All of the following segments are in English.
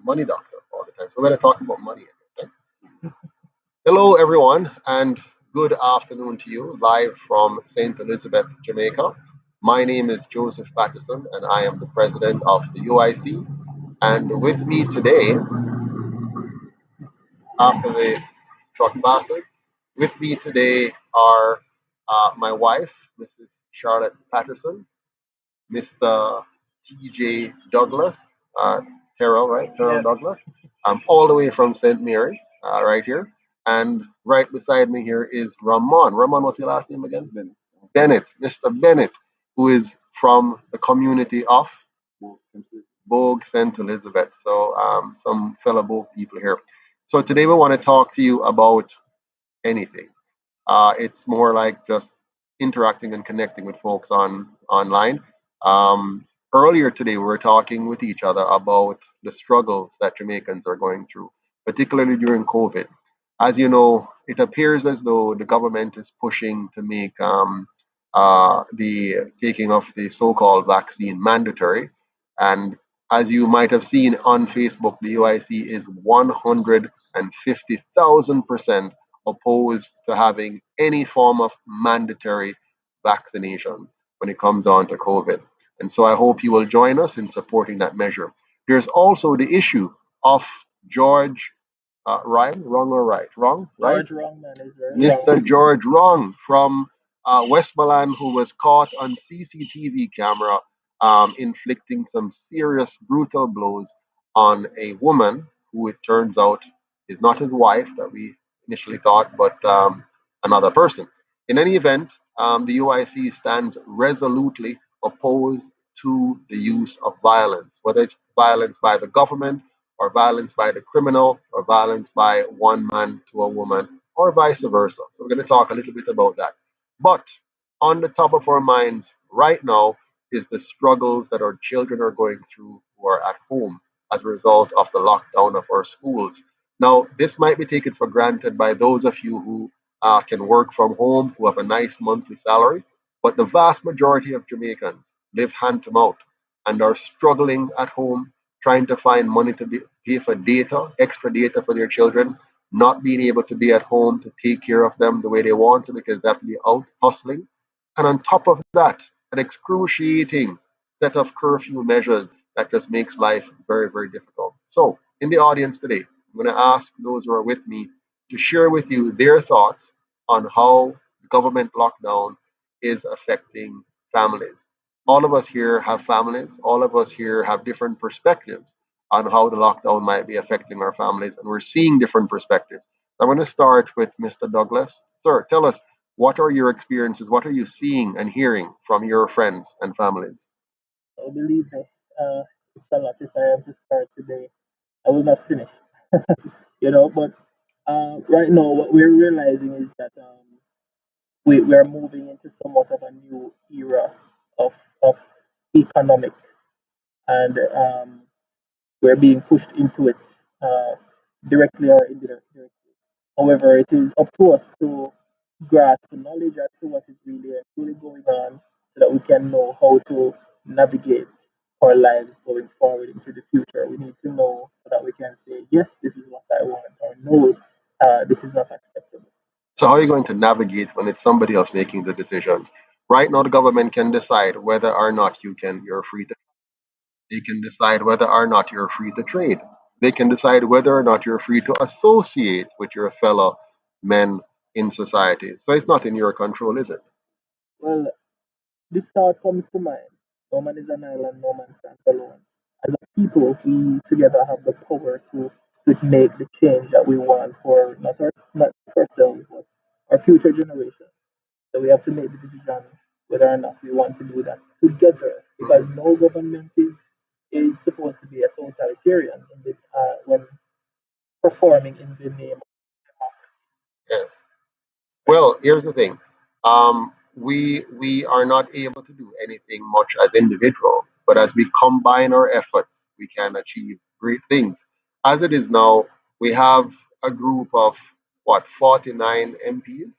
Money doctor all the time. So we're going to talk about money again. Right? Hello, everyone, and good afternoon to you, live from St. Elizabeth, Jamaica. My name is Joseph Patterson, and I am the president of the UIC. And with me today, after the short classes, with me today are my wife, Mrs. Charlotte Patterson, Mr. T.J. Douglas, Terrell, right? Terrell Yes. Douglas. All the way from St. Mary, right here. And right beside me here is Ramon. Ramon, what's your last name again? Bennett. Mr. Bennett, who is from the community of Bogue St. Elizabeth. So some fellow Bogue people here. So today we want to talk to you about anything. It's more like just interacting and connecting with folks online. Earlier today, we were talking with each other about the struggles that Jamaicans are going through, particularly during COVID. As you know, it appears as though the government is pushing to make the taking of the so-called vaccine mandatory. And as you might have seen on Facebook, the UIC is 150,000% opposed to having any form of mandatory vaccination when it comes on to COVID. And so I hope you will join us in supporting that measure. There's also the issue of George Ryan, wrong or right? Wrong, right? George Wrongman is right. Mr. George Wrong from Westmoreland, who was caught on CCTV camera inflicting some serious, brutal blows on a woman who it turns out is not his wife that we initially thought, but another person. In any event, the UIC stands resolutely opposed to the use of violence, whether it's violence by the government or violence by the criminal or violence by one man to a woman or vice versa. So we're going to talk a little bit about that. But on the top of our minds right now is the struggles that our children are going through who are at home as a result of the lockdown of our schools. Now, this might be taken for granted by those of you who can work from home, who have a nice monthly salary, but the vast majority of Jamaicans live hand to mouth and are struggling at home, trying to find money to pay for data, extra data for their children, not being able to be at home to take care of them the way they want to because they have to be out hustling. And on top of that, an excruciating set of curfew measures that just makes life very, very difficult. So, in the audience today, I'm going to ask those who are with me to share with you their thoughts on how government lockdown is affecting families. All of us here have families, all of us here have different perspectives on how the lockdown might be affecting our families, and we're seeing different perspectives. So I'm going to start with Mr. Douglas. Sir, tell us, what are your experiences? What are you seeing and hearing from your friends and families? I believe that it's a lot if I have to start today. I will not finish, but right now what we're realizing is that we're moving into somewhat of a new era of, of economics, and we're being pushed into it uh, directly or indirectly. However, it is up to us to grasp knowledge as to what is really and truly going on so that we can know how to navigate our lives going forward into the future. We need to know so that we can say, yes, this is what I want, or no, this is not acceptable. So how are you going to navigate when it's somebody else making the decisions? Right now, the government can decide whether or not you're free to. They can decide whether or not you're free to trade. They can decide whether or not you're free to associate with your fellow men in society. So it's not in your control, is it? Well, this thought comes to mind. No man is an island, no man stands alone. As a people, we together have the power to make the change that we want for not for ourselves, but our future generations. So we have to make the decision whether or not we want to do that together, because no government is supposed to be a totalitarian when performing in the name of democracy. Yes. Well, here's the thing. We are not able to do anything much as individuals, but as we combine our efforts, we can achieve great things. As it is now, we have a group of 49 MPs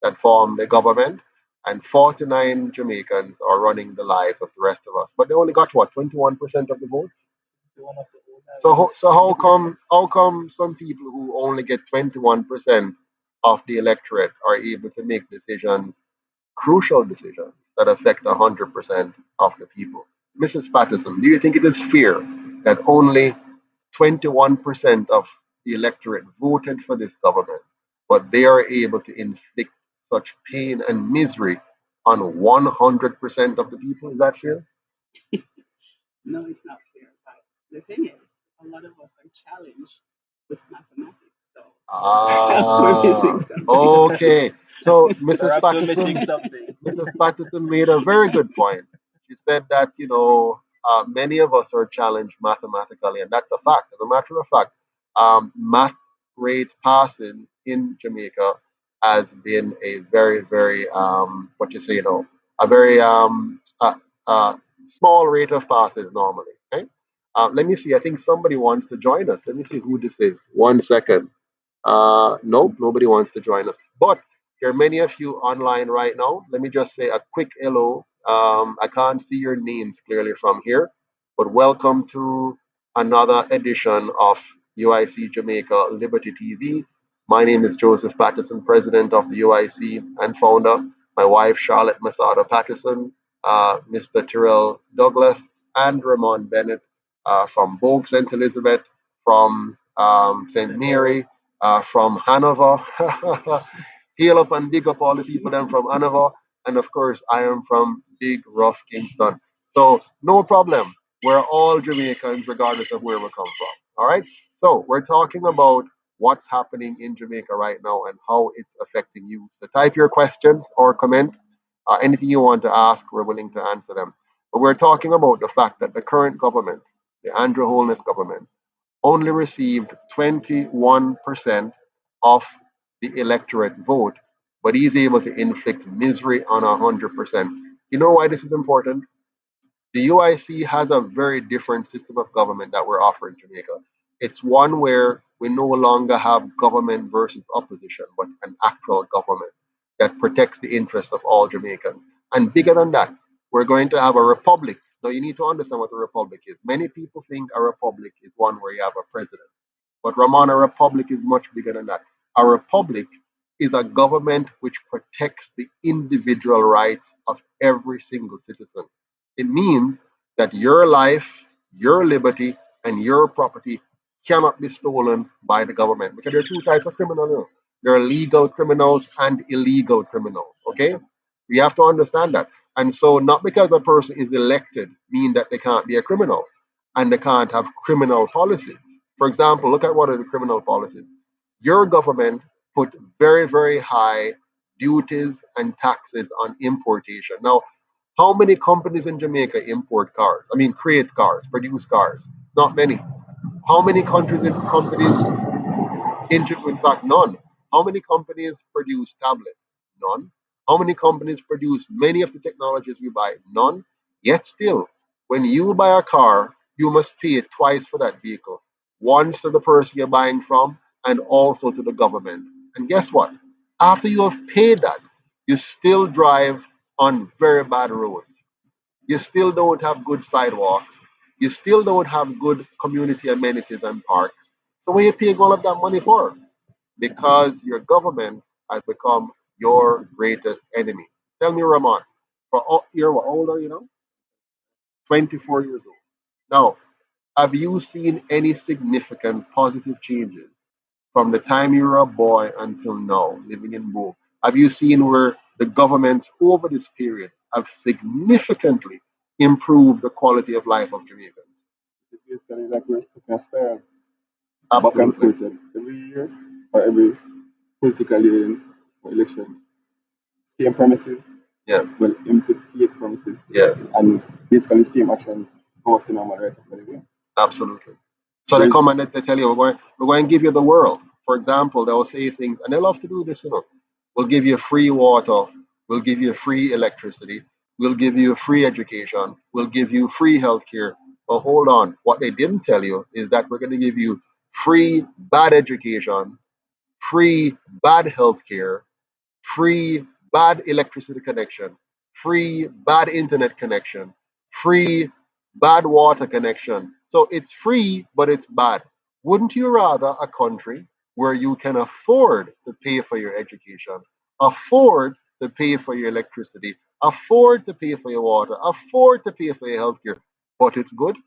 that form the government, and 49 Jamaicans are running the lives of the rest of us. But they only got 21% of the votes? So how come some people who only get 21% of the electorate are able to make decisions, crucial decisions that affect 100% of the people? Mrs. Patterson, do you think it is fair that only 21% of the electorate voted for this government, but they are able to inflict such pain and misery on 100% of the people? Is that fair? No, it's not fair. But the thing is, a lot of us are challenged with mathematics, so perhaps we're missing Ah, something. okay. So Mrs. Perhaps we're missing Patterson, something. Mrs. Patterson made a very good point. She said that, many of us are challenged mathematically, and that's a fact. As a matter of fact, math rate passing in Jamaica has been a very, very, what you say, a very small rate of passes normally. Okay? Let me see. I think somebody wants to join us. Let me see who this is. 1 second. Nope, nobody wants to join us. But there are many of you online right now. Let me just say a quick hello. I can't see your names clearly from here, but welcome to another edition of UIC Jamaica Liberty TV. My name is Joseph Patterson, president of the UIC and founder. My wife, Charlotte Masada Patterson, Mr. Terrell Douglas, and Ramon Bennett from Bogue St. Elizabeth, from St. Mary, from Hanover. Hail up and big up all the people then from Hanover. And of course, I am from Big Rough Kingston. So no problem. We're all Jamaicans regardless of where we come from. All right. So we're talking about what's happening in Jamaica right now and how it's affecting you. So type your questions or comment. Anything you want to ask, we're willing to answer them. But we're talking about the fact that the current government, the Andrew Holness government, only received 21% of the electorate vote, but he's able to inflict misery on 100%. You know why this is important? The UIC has a very different system of government that we're offering Jamaica. It's one where we no longer have government versus opposition, but an actual government that protects the interests of all Jamaicans. And bigger than that, we're going to have a republic. Now, you need to understand what a republic is. Many people think a republic is one where you have a president. But Ramon, a republic is much bigger than that. A republic is a government which protects the individual rights of every single citizen. It means that your life, your liberty, and your property cannot be stolen by the government because there are two types of criminals. There are legal criminals and illegal criminals. Okay, we have to understand that. And so, not because a person is elected, mean that they can't be a criminal and they can't have criminal policies. For example, look at what are the criminal policies. Your government put very, very high duties and taxes on importation. Now, how many companies in Jamaica import cars? I mean, create cars, produce cars? Not many. How many countries and companies in fact, none. How many companies produce tablets? None. How many companies produce many of the technologies we buy? None. Yet still, when you buy a car, you must pay twice for that vehicle. Once to the person you're buying from and also to the government. And guess what? After you have paid that, you still drive on very bad roads. You still don't have good sidewalks. You still don't have good community amenities and parks. So what are you paying all of that money for? Because your government has become your greatest enemy. Tell me, Ramon, you're what, old are you now? 24 years old. Now, have you seen any significant positive changes from the time you were a boy until now, living in Bow? Have you seen where the governments over this period have significantly improved the quality of life of Jamaicans? It's basically like we're stuck in a spiral, back and Absolutely. forth every year or every political year or election. Same promises, Yes, well, empty fake promises, yes, and basically same actions go up to normal right after the game. absolutely. So they There's come and they tell you, we're going to give you the world. For example, they'll say things, and they love to do this. We'll give you free water, we'll give you free electricity, we'll give you free education, we'll give you free healthcare. But hold on, what they didn't tell you is that we're going to give you free bad education, free bad healthcare, free bad electricity connection, free bad internet connection, free bad water connection. So it's free, but it's bad. Wouldn't you rather a country where you can afford to pay for your education, afford to pay for your electricity, afford to pay for your water, afford to pay for your healthcare, but it's good?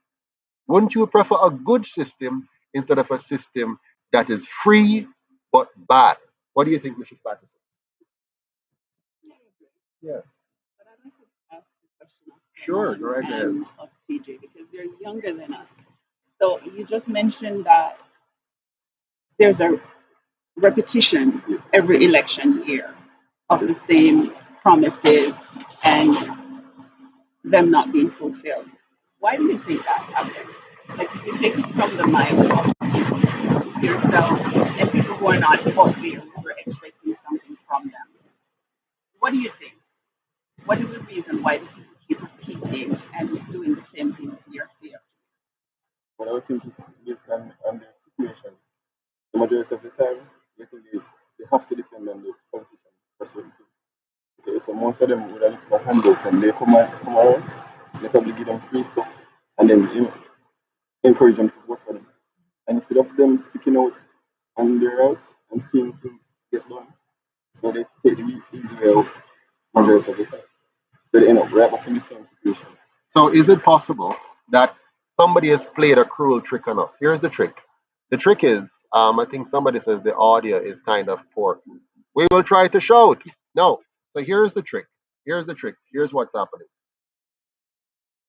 Wouldn't you prefer a good system instead of a system that is free but bad? What do you think, Mrs. Patterson? Yeah, I agree. Yeah, But I'd like to ask the question of sure, go Rahman right ahead. and of TJ because they're younger than us. So you just mentioned that there's a repetition every election year of the same promises and them not being fulfilled. Why do you think that happens? Like if you take it from the mind of yourself and people who are not out there who are expecting something from them, what do you think? What is the reason why the people keep repeating and doing the same things year after year? But I think it's based on the situation. The majority of the time, I think they have to depend on the politician for certain things. Okay, so most of them would have looked for handouts and they come around, they probably give them free stuff and then encourage them to vote for them. And instead of them sticking out on their right and seeing things get done, so they take the easy way out majority of the time. So they end up right back in the same situation. So is it possible that somebody has played a cruel trick on us? Here's the trick. The trick is, I think somebody says the audio is kind of poor. We will try to shout. No. So here's the trick. Here's the trick. Here's what's happening.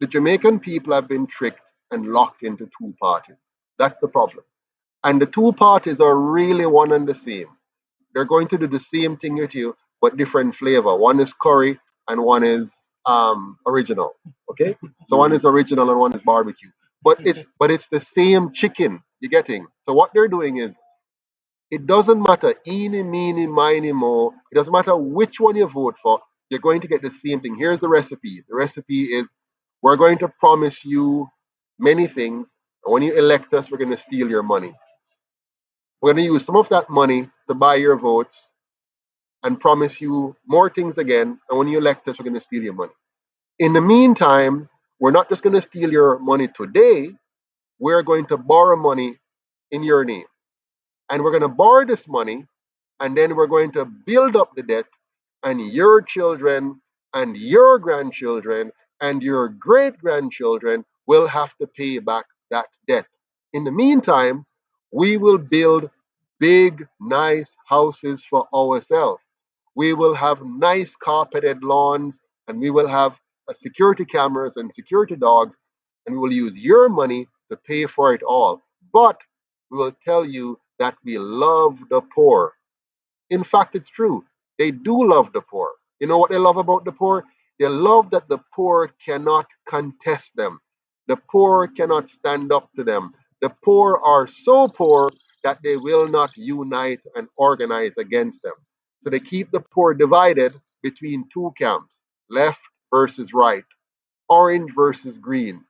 The Jamaican people have been tricked and locked into two parties. That's the problem. And the two parties are really one and the same. They're going to do the same thing with you, but different flavor. One is curry and one is original. Okay, so one is original and one is barbecue. But it's the same chicken. You're getting. So what they're doing is it doesn't matter eeny, meeny, miny, mo. It doesn't matter which one you vote for. You're going to get the same thing. Here's the recipe. The recipe is we're going to promise you many things. And when you elect us, we're going to steal your money. We're going to use some of that money to buy your votes and promise you more things again. And when you elect us, we're going to steal your money. In the meantime, we're not just going to steal your money today, we're going to borrow money in your name. And we're going to borrow this money and then we're going to build up the debt, and your children and your grandchildren and your great grandchildren will have to pay back that debt. In the meantime, we will build big, nice houses for ourselves. We will have nice carpeted lawns, and we will have security cameras and security dogs, and we will use your money to pay for it all. But we will tell you that we love the poor. In fact, it's true. They do love the poor. You know what they love about the poor? They love that the poor cannot contest them. The poor cannot stand up to them. The poor are so poor that they will not unite and organize against them. So they keep the poor divided between two camps, left versus right, orange versus green,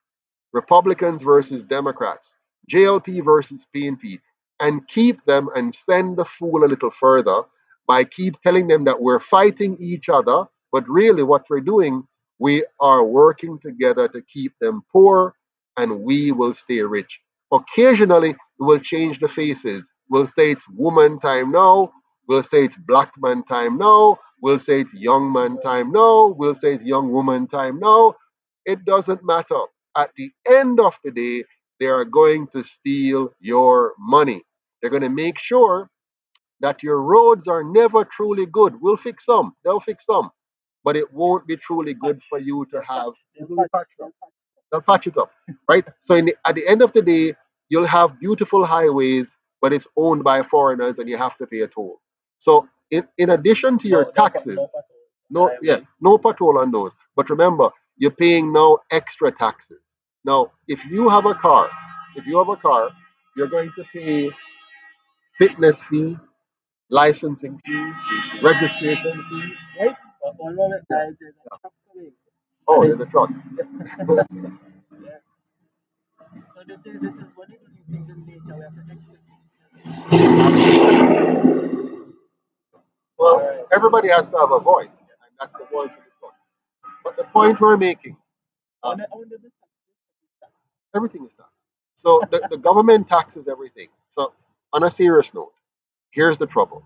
Republicans versus Democrats, JLP versus PNP, and keep them and send the fool a little further by keep telling them that we're fighting each other, but really what we're doing, we are working together to keep them poor and we will stay rich. Occasionally, we will change the faces. We'll say it's woman time now. We'll say it's black man time now. We'll say it's young man time now. We'll say it's young woman time now. It doesn't matter. At the end of the day, they are going to steal your money. They're going to make sure that your roads are never truly good. We'll fix some, they'll fix some, but it won't be truly good for you to have. They'll patch it up, right? So at the end of the day, you'll have beautiful highways, but it's owned by foreigners and you have to pay a toll. So in addition to your taxes, no patrol on those. But remember, you're paying now extra taxes. Now, if you have a car, you're going to pay fitness fee, licensing fee, registration fee, right? One moment, guys. There's a truck coming. Oh, there's a truck. Yes. So this is what you do these things in nature. We have to well, everybody has to have a voice, and that's the voice of the truck. But the point we're making, everything is done. So the government taxes everything. So on a serious note, here's the trouble.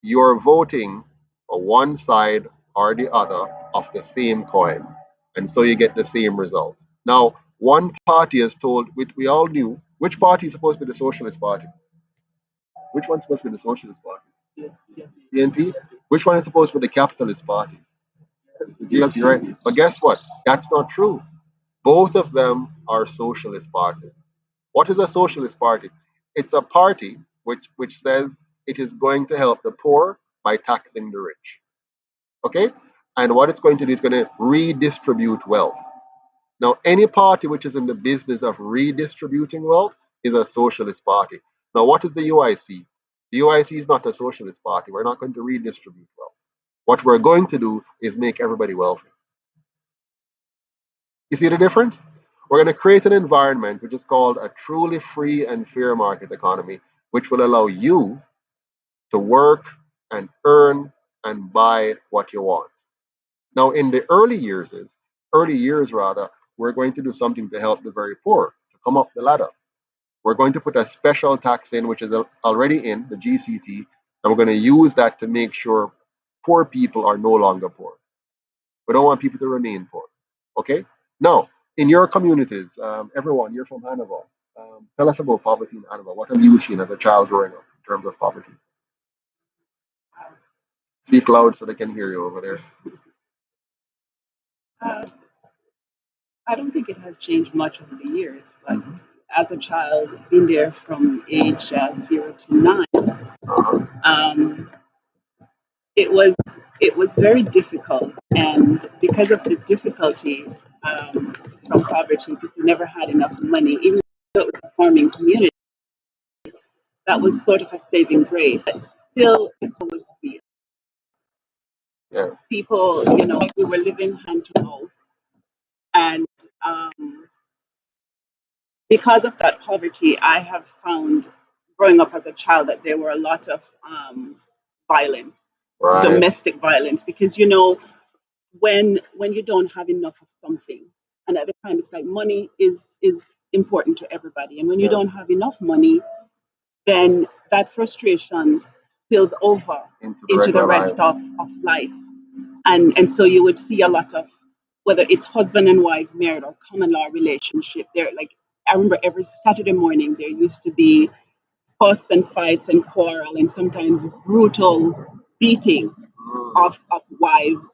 You're voting for one side or the other of the same coin. And so you get the same result. Now, one party is told, which we all knew, which party is supposed to be the Socialist Party? Which one's supposed to be the Socialist Party? PNP? Which one is supposed to be the Capitalist Party? The GLP, right? But guess what? That's not true. Both of them are socialist parties. What is a socialist party? It's a party which says it is going to help the poor by taxing the rich. Okay? And what it's going to do is going to redistribute wealth. Now, any party which is in the business of redistributing wealth is a socialist party. Now, what is the UIC? The UIC is not a socialist party. We're not going to redistribute wealth. What we're going to do is make everybody wealthy. You see the difference? We're going to create an environment which is called a truly free and fair market economy, which will allow you to work and earn and buy what you want. Now, in the early years rather, we're going to do something to help the very poor to come up the ladder. We're going to put a special tax in, which is already in the GCT, and we're going to use that to make sure poor people are no longer poor. We don't want people to remain poor. Okay? Now, in your communities, everyone, you're from Hannibal. Tell us about poverty in Hannibal. What have you seen as a child growing up in terms of poverty? Speak loud so they can hear you over there. Uh, I don't think it has changed much over the years. But Mhm. as a child, being there from age 0 to 9, Uh-huh. um, it was it was very difficult, and because of the difficulty from poverty, people never had enough money. Even though it was a farming community, that was Mhm. sort of a saving grace. But still, it's always be Yeah. people. Like we were living hand to mouth, and um, because of that poverty, I have found growing up as a child that there were a lot of violence, Right. domestic violence, because when you don't have enough of something, and at the time it's like money is important to everybody, and when you Yeah. don't have enough money, then that frustration spills over Into the into the regular life. rest of life, and so you would see a lot of, whether it's husband and wife married or common law relationship, there, like, I remember every Saturday morning there used to be fuss and fights and quarrel and sometimes brutal beating Mm. of wives.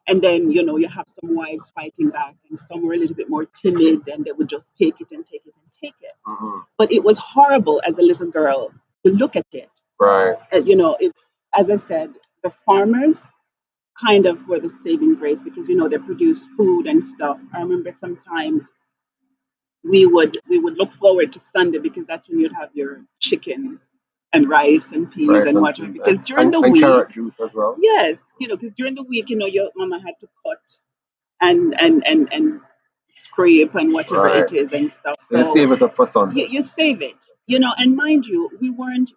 And then, you have some wives fighting back, and some were a little bit more timid, and they would just take it and take it and take it. Mhm. But it was horrible as a little girl to look at it. Right. It's, as I said, the farmers kind of were the saving grace, because, they produce food and stuff. I remember sometimes we would look forward to Sunday, because that's when you'd have your chicken and rice and peas Rice and and whatever. peas Because during the and week, carrot juice as well. yes, because during the week, your mama had to cut and scrape and whatever Right. it is and stuff. So you So save it up for you, Sunday. you save it, and mind you, we weren't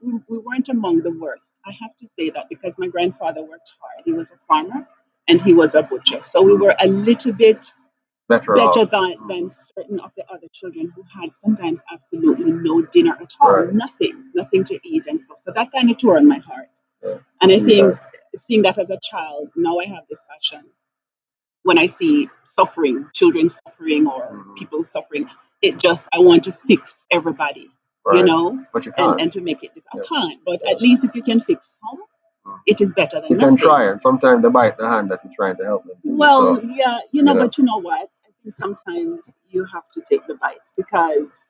among the worst. I have to say that, because my grandfather worked hard. He was a farmer and he was a butcher. So we were a little bit Better off. better than certain of the other children who had sometimes absolutely no dinner at all, Right. nothing to eat and stuff. So that kind of tore on my heart. Yeah. And I See think, that. seeing that as a child, now I have this passion. When I see suffering, children suffering or Mhm. people suffering, I want to fix everybody, Right. But you and, can't. and to make it different. Yeah. I can't, but Yeah. at least if you can fix some, Mhm. it is better than You can nothing. try, and sometimes they bite the hand that is trying to help them too. Well, So yeah, you know. but you know what? I think sometimes you have to take the bites, because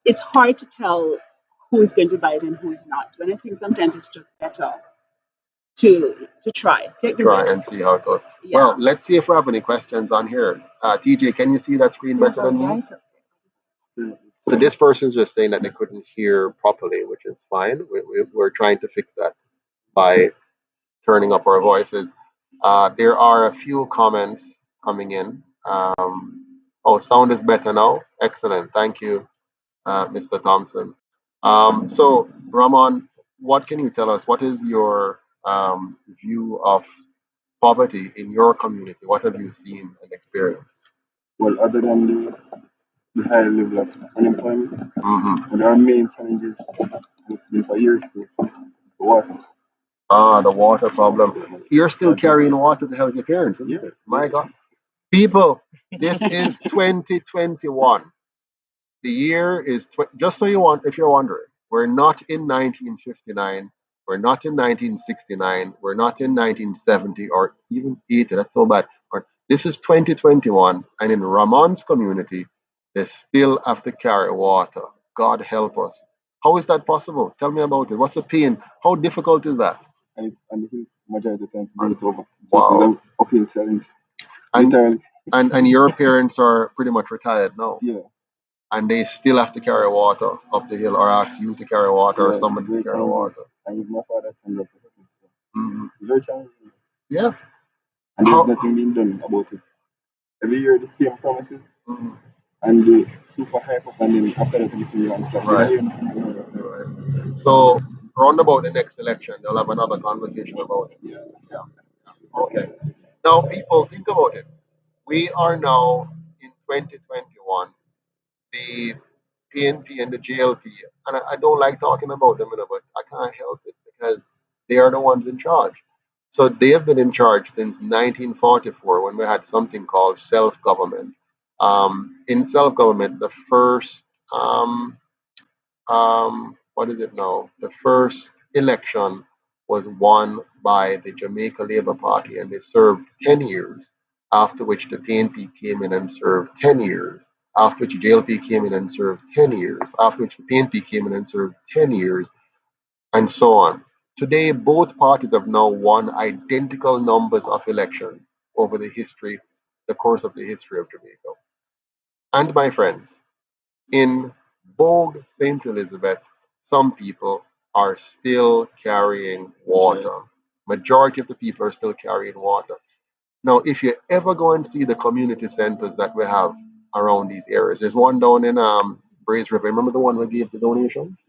it's hard to tell who is going to bite and who is not. And I think sometimes it's just better to try, take the Try risk. and see how it goes. Yeah. Well, let's see if we have any questions on here. TJ, can you see that screen better than me? So this person's just saying that they couldn't hear properly, which is fine. We're trying to fix that by turning up our voices. There are a few comments coming in. Oh, sound is better now. Excellent. Thank you, Mr. Thompson. So, Ramon, what can you tell us? What is your view of poverty in your community? What have you seen and experienced? Well, other than the high level of unemployment. Hmm. But our main challenges, and it's been for years, too, the water. Ah, the water problem. You're still Water. carrying water to help your parents, isn't Yeah, it? My God. People, this is 2021. The year is, just so you want, if you're wondering, we're not in 1959, we're not in 1969, we're not in 1970 or even 80. That's so bad. This is 2021, and in Ramon's community, they still have to carry water. God help us. How is that possible? Tell me about it. What's the pain? How difficult is that? and this is majority of the time to bring it over. Just with Wow. an uphill challenge. And Literally, and your parents are pretty much retired now, yeah, and they still have to carry water up the hill, or ask you to carry water, or yeah, somebody it's to very carry challenging. water. And with my father, and up to him, so Hmm. it's very challenging. Yeah. And there's How? nothing being done about it. Every year, the same promises, Mhm. and the super hype up, and then after that, everything runs flat. You don't Right. hear nothing about it. Right. So, round about the next election, they'll have another conversation about it. Yeah, Yeah. Okay. Now, people, think about it. We are now in 2021. The PNP and the JLP, and I don't like talking about them, but I can't help it because they are the ones in charge. So they have been in charge since 1944 when we had something called self government. In self government, the first what is it now? The first election was won by the Jamaica Labour Party, and they served 10 years. After which the PNP came in and served 10 years. After which the JLP came in and served 10 years. After which the PNP came in and served 10 years, and so on. Today, both parties have now won identical numbers of elections over the course of the history of Jamaica. And my friends, in Bogue, St. Elizabeth, some people are still carrying water. Majority of the people are still carrying water. Now, if you ever go and see the community centers that we have around these areas, there's one down in Braze River. Remember the one we gave the donations?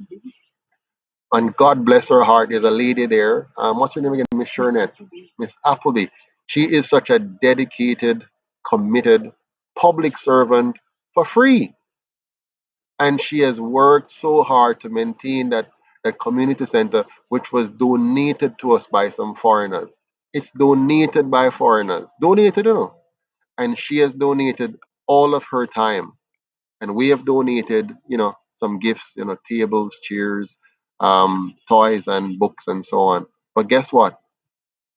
And God bless her heart, there's a lady there. What's her name again? Miss Shernette. Miss Appleby. She is such a dedicated, committed public servant for free, and she has worked so hard to maintain that community center, which was donated to us by some foreigners. It's donated by foreigners, donated, and she has donated all of her time, and we have donated, some gifts, tables, chairs, toys, and books, and so on. But guess what?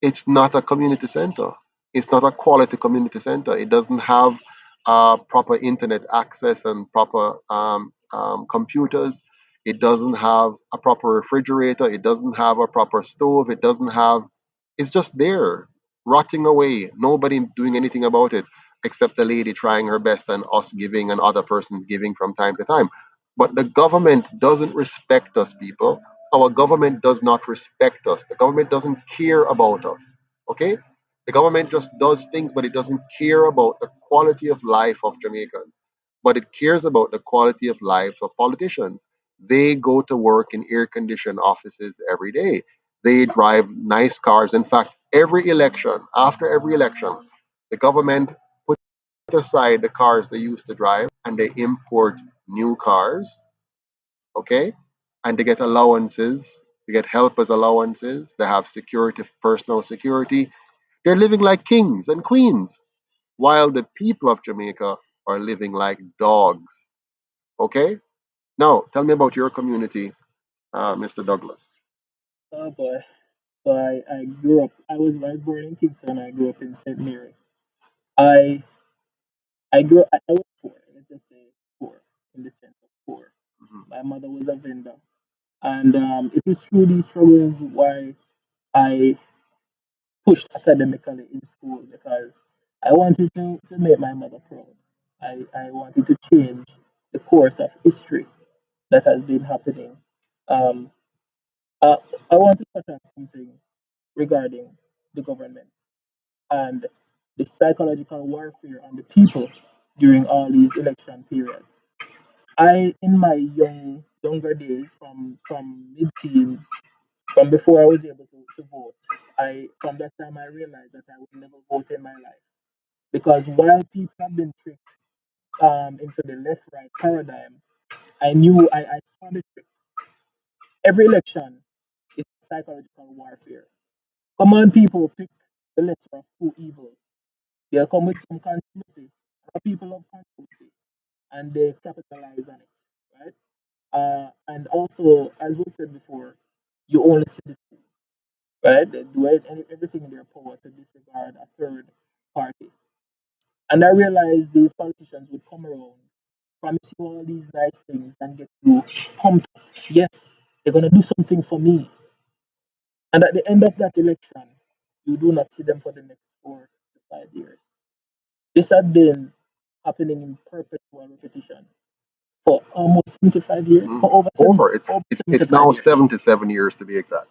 It's not a community center. It's not a quality community center. It doesn't have proper internet access and proper computers. It doesn't have a proper refrigerator. It doesn't have a proper stove. It doesn't have, it's just there, rotting away. Nobody doing anything about it except the lady trying her best and us giving and other persons giving from time to time. But the government doesn't respect us, people. Our government does not respect us. The government doesn't care about us. Okay? The government just does things, but it doesn't care about the quality of life of Jamaicans. But it cares about the quality of life of politicians. They go to work in air conditioned offices every day. They drive nice cars. In fact, after every election, the government puts aside the cars they used to drive and they import new cars, okay? And they get allowances, they get helpers allowances, they have security, personal security. They're living like kings and queens, while the people of Jamaica are living like dogs, okay? Now, tell me about your community, Mr. Douglas. Oh boy. So I grew up. I was born in Kingston. I grew up in St. Mary. I I was poor. Let's just say poor in the sense of poor. Mhm. My mother was a vendor, and it is through these struggles why I pushed academically in school because I wanted to make my mother proud. I wanted to change the course of history that has been happening. Um, uh, I want to touch on something regarding the government and the psychological warfare on the people during all these election periods. In my younger days, from mid-teens, from before I was able to vote, from that time I realized that I would never vote in my life because while people have been tricked into the left right paradigm, I knew I saw the trick. Every election is psychological warfare. Common people pick the lesser of two evils. They'll come with some controversy. People love controversy and they capitalize on it, right? And also, as we said before, you only see the two, right? They do everything in their power to disregard a third party. And I realized these politicians would come around, promise you all these nice things, and get you pumped up. Yes, they're going to do something for me. And at the end of that election, you do not see them for the next 4 to 5 years. This had been happening in perpetual repetition for almost 75 years, for over, Over. over It's 75 now years. 77 years to be exact.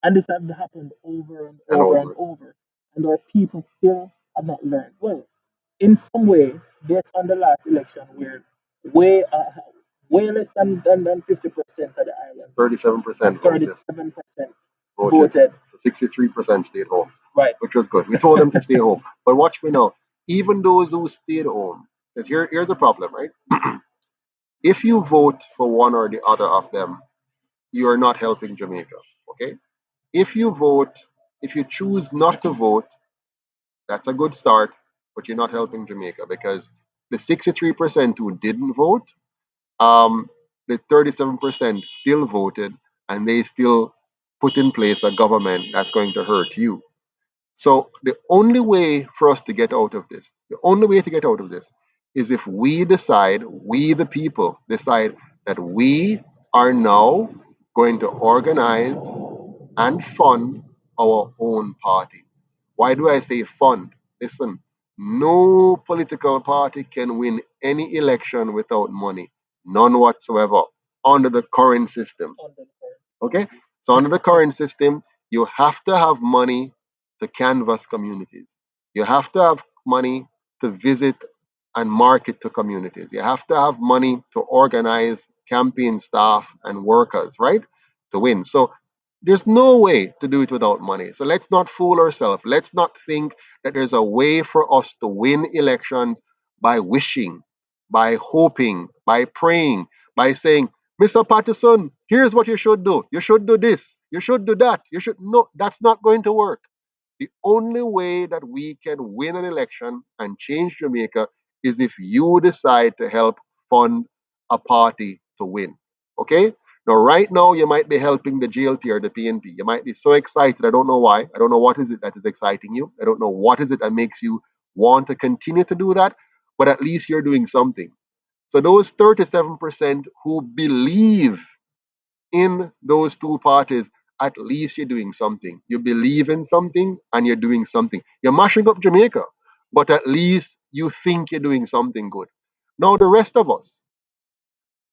And this has happened over and And over and over. over. And our people still have not learned. Well, in some way, based on the last election, where way, way less than 50% of the island, 37% voted. 37% Voted. voted. 63% stayed home, Right. which was good. We told them to stay home. But watch me now. Even those who stayed home, because here's the problem, right? If you vote for one or the other of them, you are not helping Jamaica. Okay? If you vote, if you choose not to vote, that's a good start, but you're not helping Jamaica because the 63% who didn't vote, um, the 37% still voted and they still put in place a government that's going to hurt you. So the only way for us to get out of this, the only way to get out of this is if we decide, we the people decide that we are now going to organize and fund our own party. Why do I say fund? Listen, no political party can win any election without money. None whatsoever under the current system. Okay? So under the current system, you have to have money to canvass communities. You have to have money to visit and market to communities. You have to have money to organize campaign staff and workers, right? To win. So there's no way to do it without money. So let's not fool ourselves. Let's not think that there's a way for us to win elections by wishing, by hoping, by praying, by saying, Mr. Patterson, here's what you should do. You should do this. You should do that. You should no, that's not going to work. The only way that we can win an election and change Jamaica is if you decide to help fund a party to win. Okay? Now, right now, you might be helping the GLP or the PNP. You might be so excited. I don't know why. I don't know what is it that is exciting you. I don't know what is it that makes you want to continue to do that. But at least you're doing something. So those 37% who believe in those two parties, at least you're doing something. You believe in something and you're doing something. You're mashing up Jamaica, but at least you think you're doing something good. Now, the rest of us,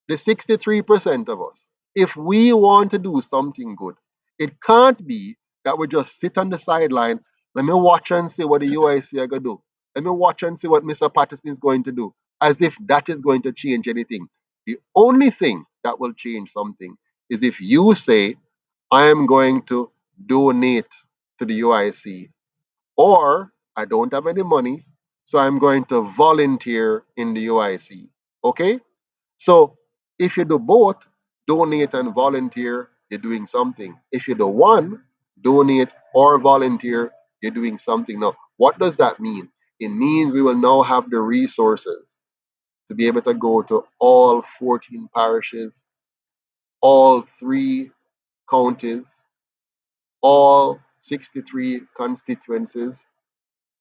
the 63% of us, if we want to do something good, it can't be that we just sit on the sideline. Let me watch and see what the UIC are going to do. Let me watch and see what Mr. Patterson is going to do, as if that is going to change anything. The only thing that will change something is if you say, I am going to donate to the UIC, or I don't have any money, so I'm going to volunteer in the UIC. Okay? So if you do both, donate and volunteer, you're doing something. If you do one, donate or volunteer, you're doing something. Now, what does that mean? It means we will now have the resources to be able to go to all 14 parishes, all 3 counties, all 63 constituencies,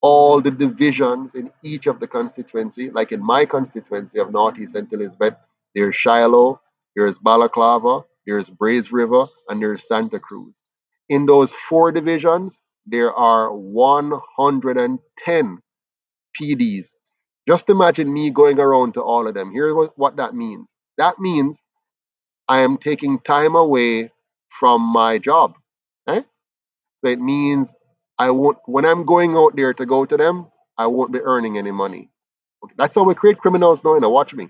all the divisions in each of the constituency. Like in my constituency of Northeast St. Elizabeth, there's Shiloh, there's Balaclava, there's Braze River, and there's Santa Cruz. In those 4 divisions, there are 110 PDs. Just imagine me going around to all of them. Here's what that means. That means I am taking time away from my job. Eh? So it means I won't, when I'm going out there to go to them, I won't be earning any money. Okay, that's how we create criminals now. Now, watch me.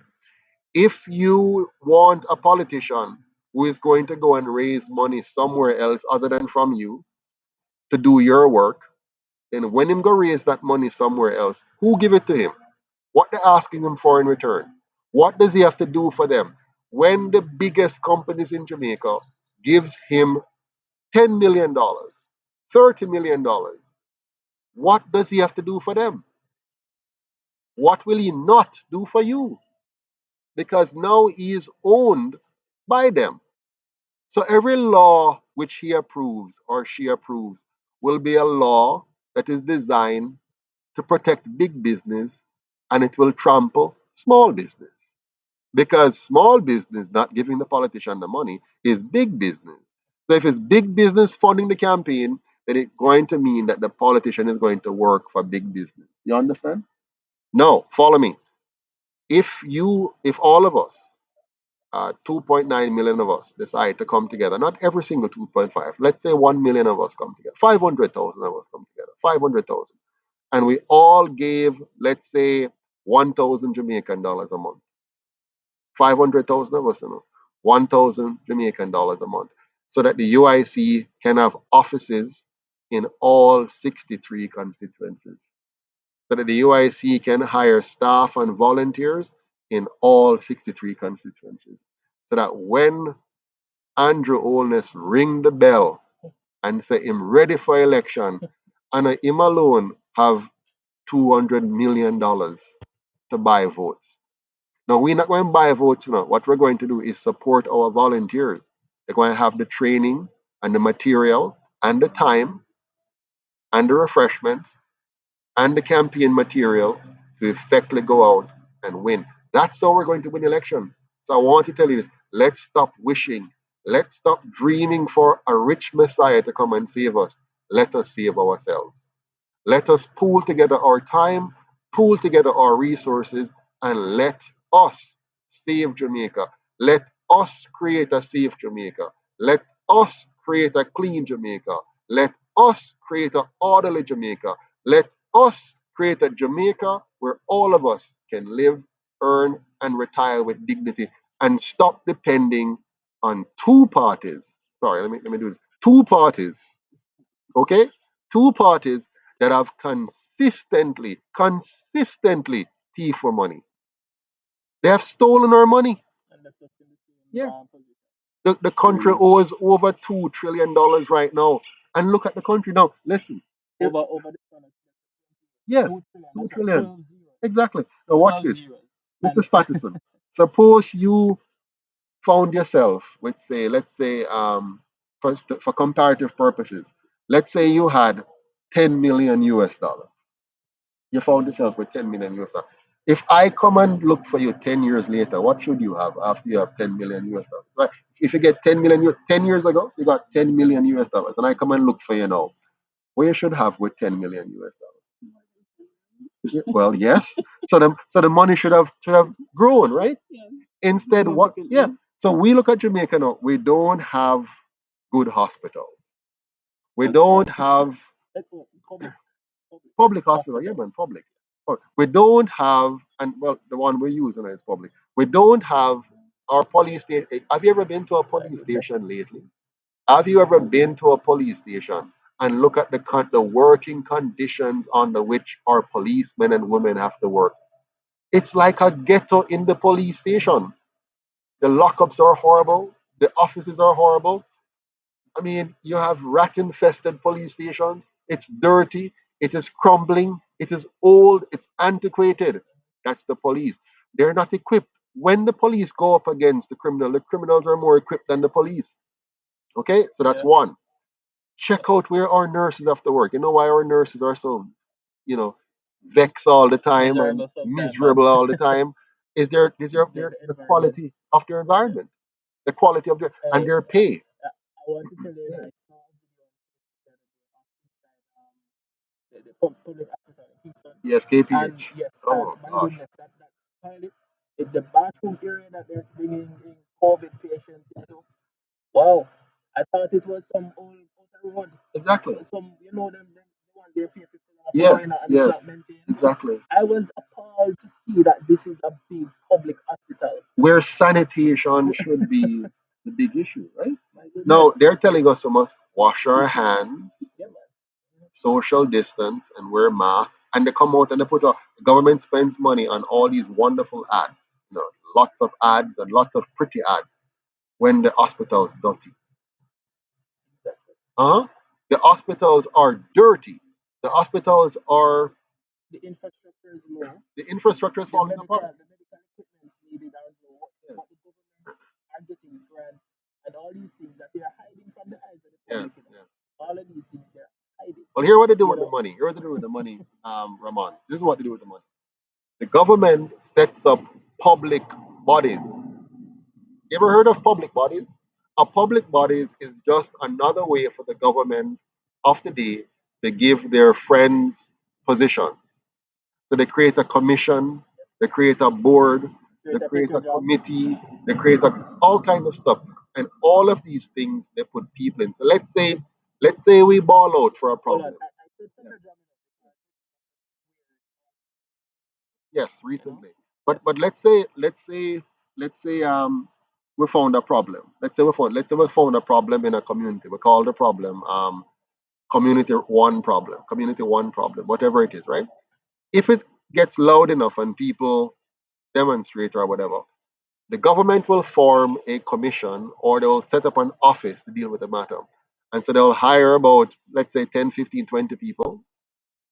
If you want a politician who is going to go and raise money somewhere else other than from you to do your work, then when him go raise that money somewhere else, who give it to him? what they're asking him for in return. What does he have to do for them? When the biggest companies in Jamaica gives him $10 million, $30 million, what does he have to do for them? What will he not do for you? Because now he is owned by them. So every law which he approves or she approves will be a law that is designed to protect big business, and it will trample small business. Because small business not giving the politician the money is big business. So if it's big business funding the campaign, then it's going to mean that the politician is going to work for big business. You understand? No, follow me. If all of us, 2.9 million of us, decide to come together, not every single 2.5, let's say 1 million of us come together, 500,000 of us come together, 500,000, and we all gave, let's say, 1,000 Jamaican dollars a month. 500,000 of us, 1,000 Jamaican dollars a month, so that the UIC can have offices in all 63 constituencies, so that the UIC can hire staff and volunteers in all 63 constituencies, so that when Andrew Holness ring the bell and say him ready for election, and him alone have $200 million to buy votes. Now, we're not going to buy votes now. What we're going to do is support our volunteers. They're going to have the training and the material and the time and the refreshments and the campaign material to effectively go out and win. That's how we're going to win the election. So I want to tell you this. Let's stop wishing. Let's stop dreaming for a rich Messiah to come and save us. Let us save ourselves. Let us pool together our time, pool together our resources, and let us save Jamaica. Let us create a safe Jamaica. Let us create a clean Jamaica. Let us create an orderly Jamaica. Let us create a Jamaica where all of us can live, earn, and retire with dignity, and stop depending on two parties. Sorry, let me do this. Two parties, okay? Two parties that have consistently thief for money. They have stolen our money. And left us in the same Yeah. position. The country owes over $2 trillion right now. And look at the country now. Listen. Over the sun. Yes, 2 trillion. $2 That's like trillion. 12 zeros. Exactly. Now watch 12 this. zeros. Mr. And Spatterson, suppose you found yourself with, say, let's say, for comparative purposes, let's say you had 10 million US dollars. You found yourself with 10 million US dollars. If I come and look for you 10 years later, what should you have after you have 10 million US dollars? Right? If you get 10 million, 10 years ago, you got 10 million US dollars, and I come and look for you now, what you should have with 10 million US dollars? Well, yes. So the money should have grown, right? Yeah. Instead, what? Yeah. So we look at Jamaica now. We don't have good hospitals. We don't have public public hospital. Yeah, man, public. We don't have, and well, the one we're using is public. We don't have our police station. Have you ever been to a police station lately? Have you ever been to a police station and look at the working conditions under which our policemen and women have to work? It's like a ghetto in the police station. The lockups are horrible. The offices are horrible. I mean, you have rat infested police stations. It's dirty. It is crumbling. It is old. It's antiquated. That's the police. They're not equipped. When the police go up against the criminals are more equipped than the police. Okay, so that's Yeah. one. Check out where our nurses have to work. You know why our nurses are so, you know, vexed all the time and miserable sometimes, man. miserable all the time? Is The the environment. quality of their environment, the quality of their and I their pay. I want to tell you Yeah. that I saw a video on Facebook the public hospital in Kingston. Yes, And KPH. yes, Oh my gosh. goodness, that toilet, the bathroom area that they're bringing in COVID patients into. Wow, I thought it was some old outer road. Exactly. Some, them the ones they're paying $50 Yes, foreigner and it's yes, not maintained. exactly. I was appalled to see that this is a big public hospital. Where sanitation should be the big issue, right? My goodness. No, they're telling us we must wash our hands, Yeah, man. social distance and wear masks, and they come out and they put a the government spends money on all these wonderful ads, you know, lots of ads and lots of pretty ads when the hospitals dirty. Huh? The hospitals are dirty. The hospitals are The infrastructure is low. the infrastructure is The falling medical, apart. the medical equipment needed are low, Yes, but the government are getting grants and all these things that they are hiding from the eyes of the yes, public. yes. All of these things they're hiding. Well, here what they do You with the know, money. Here what they do with the money, Ramon. This is what they do with the money. The government sets up public bodies. You ever heard of public bodies? A public bodies is just another way for the government of the day to give their friends positions. So they create a commission, they create a board, they create a create petty a job. committee, they create all kind of stuff. And all of these things they put people in. So let's say we ball out for a Hold on, problem. I said Yes, petty job yes, you know, recently. But let's say we found a problem. Let's say we found a problem in a community. We call the problem community one problem, whatever it is, right? If it gets loud enough and people demonstrate or whatever, the government will form a commission or they will set up an office to deal with the matter. And so they'll hire about, let's say, 10, 15, 20 people,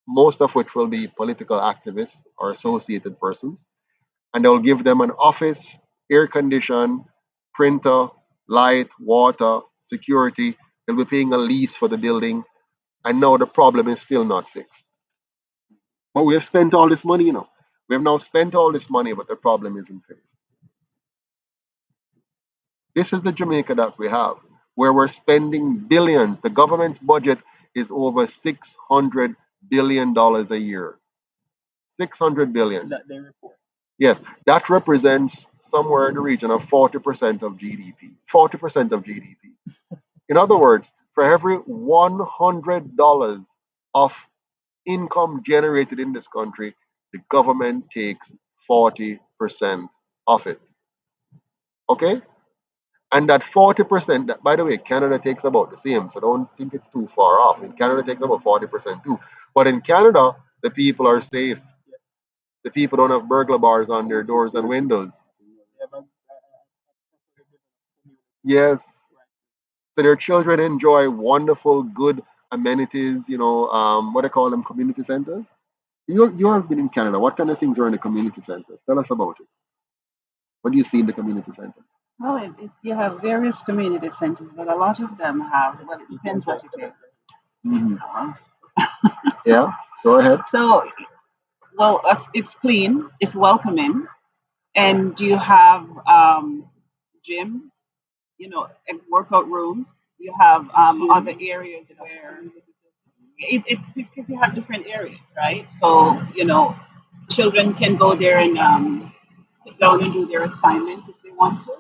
most of which will be political activists or associated persons. And they'll give them an office, air condition, printer, light, water, security. They'll be paying a lease for the building. And now the problem is still not fixed. But we have spent all this money, you know. We have now spent all this money, but the problem isn't fixed. This is the Jamaica that we have, where we're spending billions. The government's budget is over $600 billion a year. 600 billion. that they report. Yes, that represents somewhere in the region of 40% of GDP. 40% of GDP. In other words, for every $100 of income generated in this country, the government takes 40% of it. Okay? And that 40%, that, by the way, Canada takes about the same, so don't think it's too far off. In Canada takes about 40% too. But in Canada, the people are safe. The people don't have burglar bars on their doors and windows. They have Yes. So their children enjoy wonderful, good amenities, what do they call them, community centers? You have been in Canada. What kind of things are in the community centers? Tell us about it. What do you see in the community center? Well, you have various community centers, but a lot of them have, well, it depends what it is. Mhm. Uh, Yeah, go ahead. So, well, it's clean, it's welcoming, and you have gyms, workout rooms. You have other areas where it's because you have different areas, right? So, children can go there and sit down and do their assignments if they want to.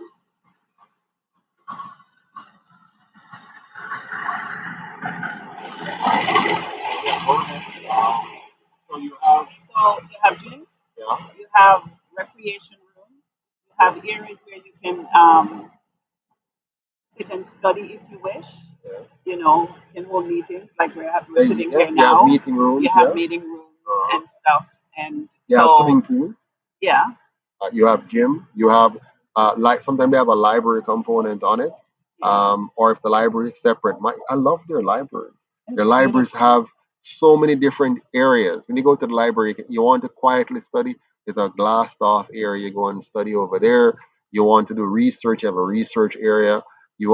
Yeah, go ahead. So you have, So you have gyms, yeah, you have recreation rooms, you have areas where you can sit and study if you wish. yeah. You can hold meetings like we're Yeah, sitting yeah, here you have now. meeting rooms, You have yeah. meeting rooms Uh-huh. and stuff, and You have so swimming pool. yeah, You have gym. You have like sometimes they have a library component on it. yeah, Or if the library is separate, I love their library. Their it's libraries beautiful. have so many different areas. When you go to the library, you want to quietly study. There's a glassed off area. You go and study over there. You want to do research. You have a research area. You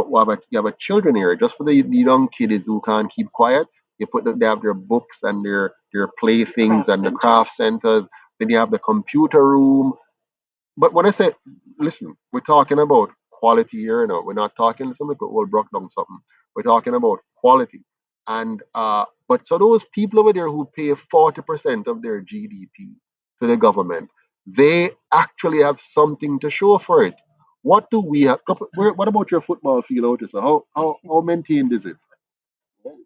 have a children area just for the young kids who can't keep quiet. They have their books and their playthings Craft and the center. craft centers. Then you have the computer room. But when I say, listen, we're talking about quality here. No, we're not talking something will broke down something. We're talking about quality. And but so those people over there who pay 40% of their GDP to the government, they actually have something to show for it. What do we have? What about your football field, Otis? How maintained is it? Well,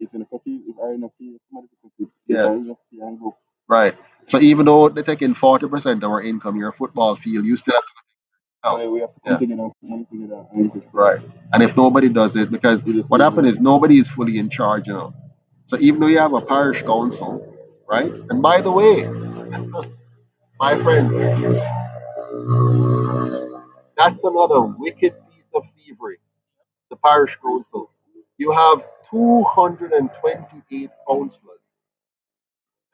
if in a copy, if I enough somebody to copy, Yes. I just stay and go. Right. So even though they're taking 40% of our income, your football field, you still have to help. So we have to come Yeah. together and put money together and get it. Right. And if nobody does it, because We just what leave happened it. is nobody is fully in charge, So even though you have a parish council, right? And by the way, my friends, that's another wicked piece of thievery. The parish council. You have 228 councillors,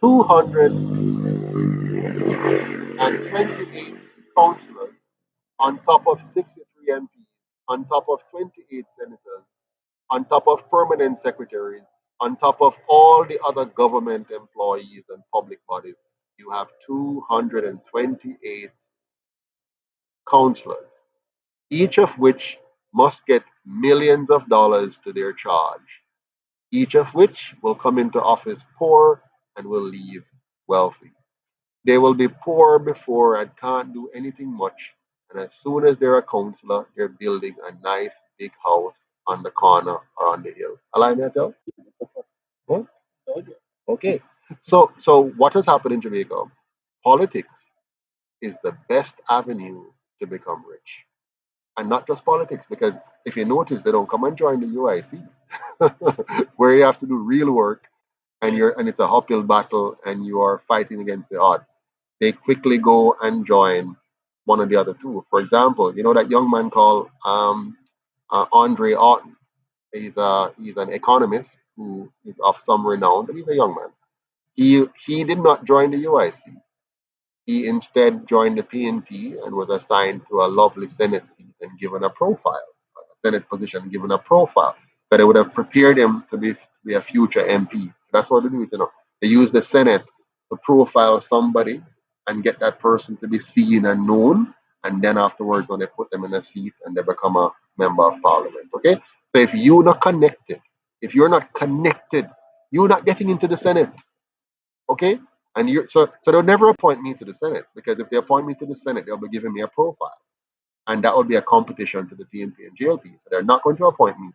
228 councillors on top of 63 MPs, on top of 28 senators, on top of permanent secretaries, on top of all the other government employees and public bodies. You have 228 councillors, each of which must get millions of dollars to their charge, each of which will come into office poor and will leave wealthy. They will be poor before and can't do anything much. And as soon as they're a councillor, they're building a nice big house on the corner or on the hill. Allow me to tell? Huh? Okay. So what has happened in Jamaica? Politics is the best avenue to become rich. And not just politics, because if you notice, they don't come and join the UIC, where you have to do real work and it's a uphill battle and you are fighting against the odds. They quickly go and join one of the other two. For example, you know that young man called Andre Orton. He's an economist who is of some renown, but he's a young man. He did not join the UIC. He instead joined the PNP and was assigned to a lovely Senate seat and given a profile, a Senate position, given a profile that it would have prepared him to be a future MP. That's what they do, They use the Senate to profile somebody and get that person to be seen and known, and then afterwards, when they put them in a seat and they become a member of parliament. Okay, so if you're not connected, you're not getting into the Senate. Okay, and so they'll never appoint me to the Senate, because if they appoint me to the Senate, they'll be giving me a profile, and that would be a competition to the PNP and JLP. So they're not going to appoint me.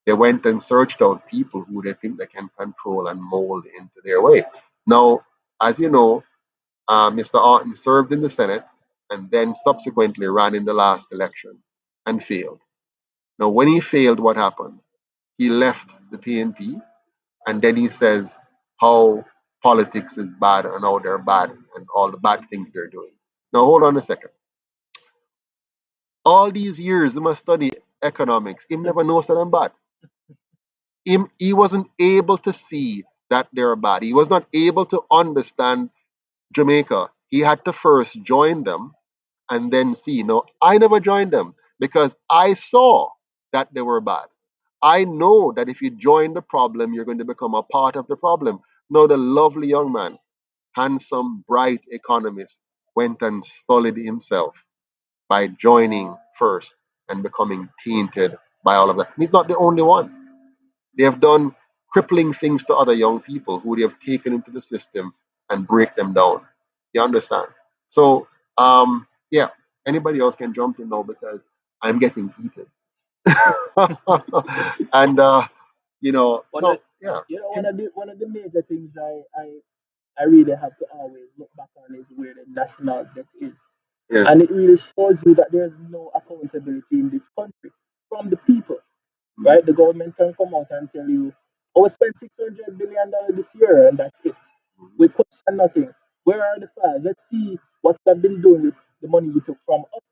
They went and searched out people who they think they can control and mold into their way. Now, as you know, Mr. Orton served in the Senate and then subsequently ran in the last election and failed. Now, when he failed, what happened? He left the PNP, and then he says how politics is bad and how they're bad and all the bad things they're doing. Now, hold on a second. All these years, he must study economics. He never knows that I'm bad. He wasn't able to see that they're bad. He was not able to understand Jamaica. He had to first join them and then see. No, I never joined them because I saw that they were bad. I know that if you join the problem, you're going to become a part of the problem. No, the lovely young man, handsome, bright economist, went and sullied himself by joining first and becoming tainted by all of that. And he's not the only one. They have done crippling things to other young people who they have taken into the system and break them down. You understand? So, yeah, anybody else can jump in now because I'm getting heated. And, One no, of, yeah, one of the major things I really have to always look back on is where the national debt is. yeah, And it really shows you that there's no accountability in this country from the people, mm, right? The government can come out and tell you, oh, we spent $600 billion this year, and that's it. We question nothing. Where are the files? Let's see what we've been doing with the money you took from us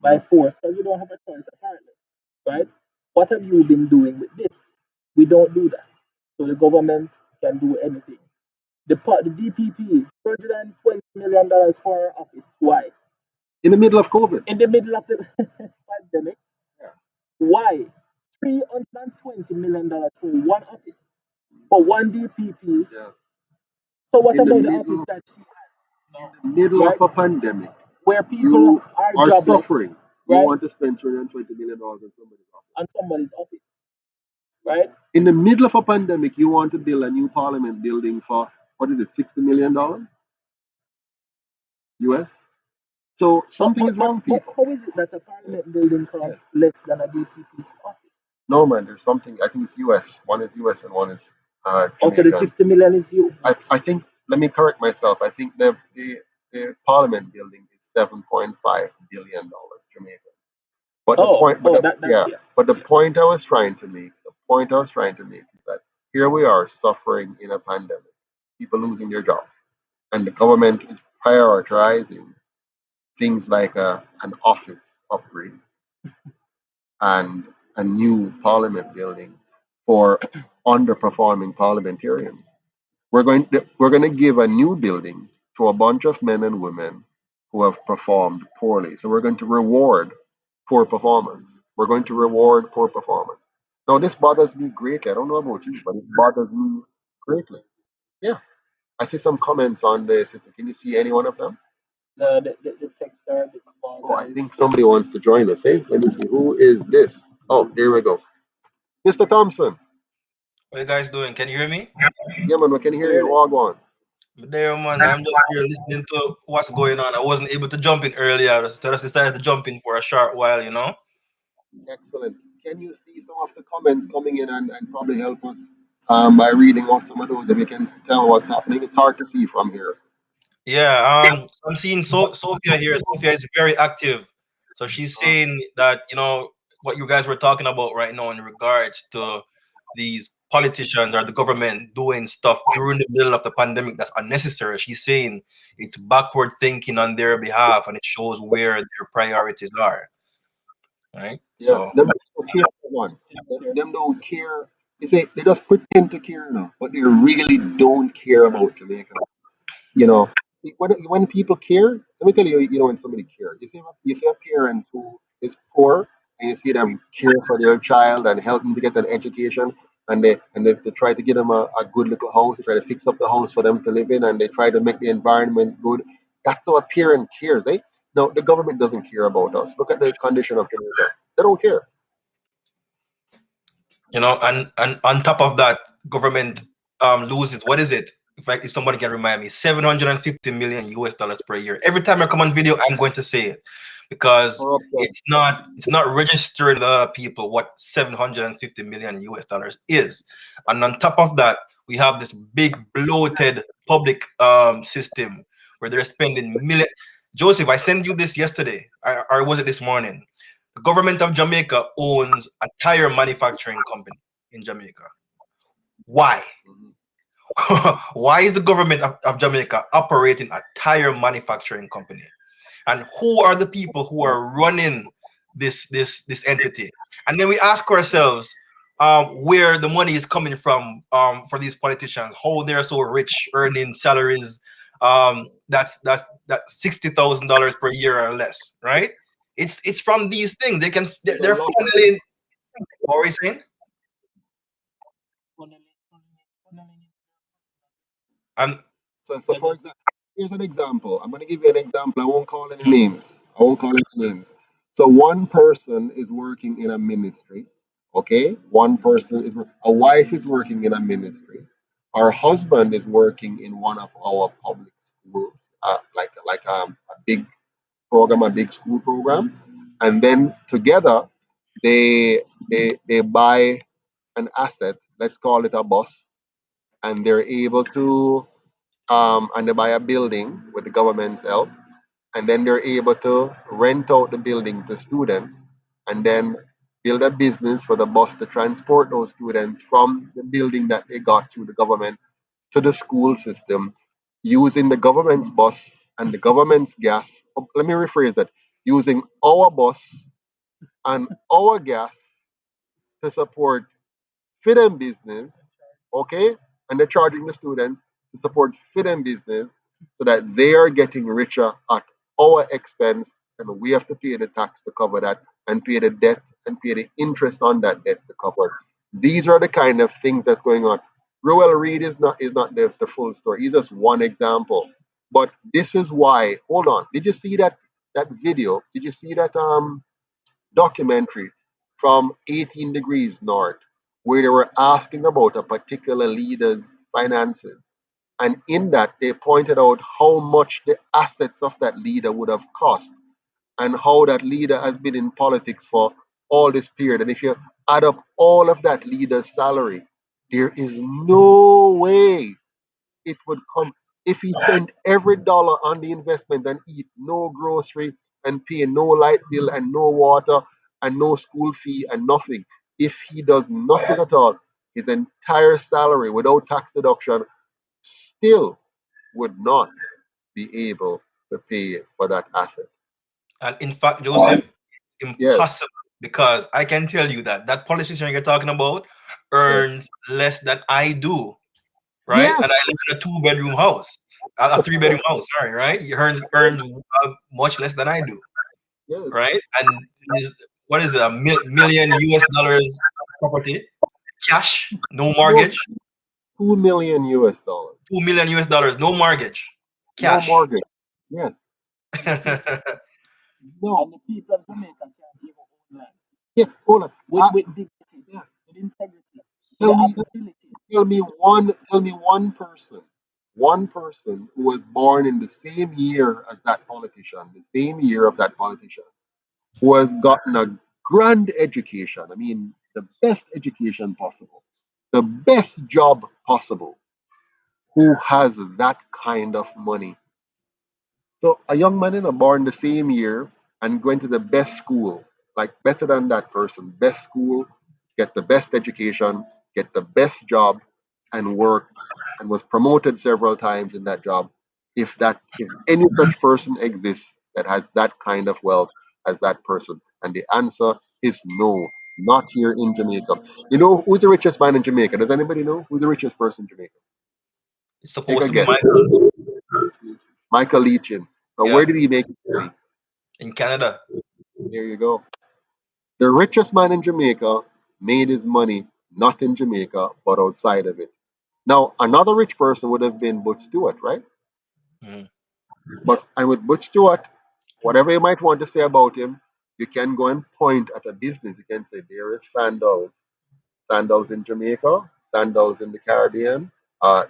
by force, because we don't have a choice, apparently, right? What have you been doing with this? We don't do that. So the government can do anything. The DPP, $220 million for our office. Why? in the middle of COVID. In the middle of the pandemic. Yeah, Why? $320 million for one office, for one DPP. yeah. So what In the about the office middle, that she has now, middle of right? a pandemic, Where people you are are jobless, suffering. You right? want to spend $320 million on somebody's office. On somebody's office, right? In the middle of a pandemic, you want to build a new parliament building for what is it, $60 million US? So But something but is but, wrong, but people. how is it that a parliament building Yeah. costs less than a DPP's office? No, man, there's something. I think it's US. One is US and one is Also, the Jamaican. 60 million is you. I think. Let me correct myself. I think the parliament building is $7.5 billion Jamaican. But the Oh, point, but oh, the that yeah, yes, but the yes. point I was trying to make, the point I was trying to make is that Here we are suffering in a pandemic, people losing their jobs, and the government is prioritizing things like an office upgrade and a new parliament building for underperforming parliamentarians. We're going to give a new building to a bunch of men and women who have performed poorly. So we're going to reward poor performance. We're going to reward poor performance. Now this bothers me greatly. I don't know about you, but it bothers me greatly. Yeah. I see some comments on the system. Can you see any one of them? The text are a bit small, Oh, I guys. think somebody wants to join us. Hey, let me see. Who is this? Oh, there we go. Mr. Thompson. What you guys doing? Can you hear me? Yeah, man, we can hear you. Clearly. All on. There, man. I'm just here listening to what's going on. I wasn't able to jump in earlier, so I just decided to jump in for a short while, you know? Excellent. Can you see some of the comments coming in and probably help us by reading off some of those if you can tell what's happening? It's hard to see from here. Yeah, so I'm seeing Sophia here. Sophia is very active. So she's saying that, what you guys were talking about right now in regards to these politicians or the government doing stuff during the middle of the pandemic that's unnecessary. She's saying it's backward thinking on their behalf and it shows where their priorities are. Right? Yeah, So them don't care for one. Them don't care. They say they just pretend to care now, but they really don't care about Jamaica. You know, when people care, let me tell you, when somebody cares, you see a parent who is poor, and you see them care for their child and help them to get an education, and they try to get them a good little house, they try to fix up the house for them to live in, and they try to make the environment good. That's how a parent cares, eh? No, the government doesn't care about us. Look at the condition of Jamaica. They don't care. and on top of that, government loses, what is it, if somebody can remind me, 750 million US dollars per year. Every time I come on video, I'm going to say it because Corruption. it's not registered to a lot of people what 750 million US dollars is. And on top of that, we have this big bloated public system where they're spending million. Joseph, I sent you this yesterday, or was it this morning? The government of Jamaica owns a tire manufacturing company in Jamaica. Why? Mhm. Why is the government of Jamaica operating a tire manufacturing company? And who are the people who are running this entity? And then we ask ourselves where the money is coming from for these politicians, how they're so rich, earning salaries that's $60,000 per year or less, right? It's from these things. There's a They're lot. funneling. What are we saying? Funneling And So for example, here's an example. I'm going to give you an example. I won't call any names. I won't call any names. So one person is working in a ministry. Okay, one person is a wife is working in a ministry. Our husband is working in one of our public schools, like a big program, a big school program, and then together they buy an asset. Let's call it a bus, and they're able to and they buy a building with the government's help, and then they're able to rent out the building to students, and then build a business for the bus to transport those students from the building that they got through the government to the school system, using the government's bus and the government's gas. Let me rephrase that: using our bus and our gas to support FIDEM business, okay? And they're charging the students to support FIDEM business so that they are getting richer at our expense, and we have to pay the tax to cover that, and pay the debt and pay the interest on that debt to cover it. These are the kind of things that's going on. Ruel Reed is not the full story. He's just one example. But this is why. Hold on. Did you see that video? Did you see that documentary from 18 Degrees North, where they were asking about a particular leader's finances? And in that, they pointed out how much the assets of that leader would have cost, and how that leader has been in politics for all this period. And if you add up all of that leader's salary, there is no way it would come if he spent every dollar on the investment and eat no grocery and pay no light bill and no water and no school fee and nothing. If he does nothing at all, his entire salary without tax deduction still would not be able to pay for that asset. And in fact, Joseph, Yes, impossible, because I can tell you that that politician you're talking about yes, earns less than I do, right? And yes, I live in a two-bedroom house, a three-bedroom house. Sorry, right? He earns much less than I do, yes. right? And is what is it, a million US dollars property, cash, no No, mortgage, 2 million US dollars. 2 million US dollars, no mortgage, No cash. mortgage. Yes. And the people, No. and the people of Jamaica can't even own land Yeah. Hold on. with dignity, Yeah. with integrity, with Tell the me, ability. tell me one person who was born in the same year as that politician, the same year of that politician, who has gotten a grand education. I mean, the best education possible, the best job possible, who has that kind of money. So a young man in a born the same year and going to the best school, like better than that person, best school, get the best education, get the best job, and work, and was promoted several times in that job. If any such person exists that has that kind of wealth as that person, and the answer is no, not here in Jamaica. You know who's the richest man in Jamaica? Does anybody know who's the richest person in Jamaica? It's Take supposed a to be guess. Michael. Michael Leachin. Now, where Yeah, did he make his money? in Canada. There you go. The richest man in Jamaica made his money not in Jamaica, but outside of it. Now, another rich person would have been Butch Stewart, right? Mhm. But and with Butch Stewart, whatever you might want to say about him, you can go and point at a business. You can say there is Sandals, Sandals in Jamaica, Sandals in the Caribbean.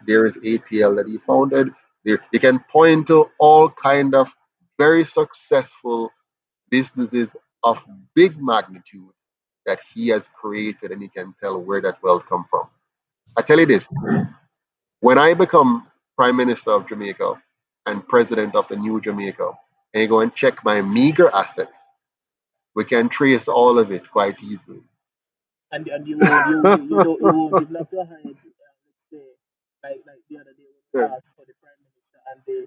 There is ATL that he founded. There, you can point to all kind of very successful businesses of big magnitude that he has created, and he can tell where that wealth come from. I tell you this: when I become Prime Minister of Jamaica and President of the new Jamaica, and you go and check my meager assets, we can trace all of it quite easily. And you won't even have to hide. Let's say like the other day when we Yeah, asked for the prime minister and the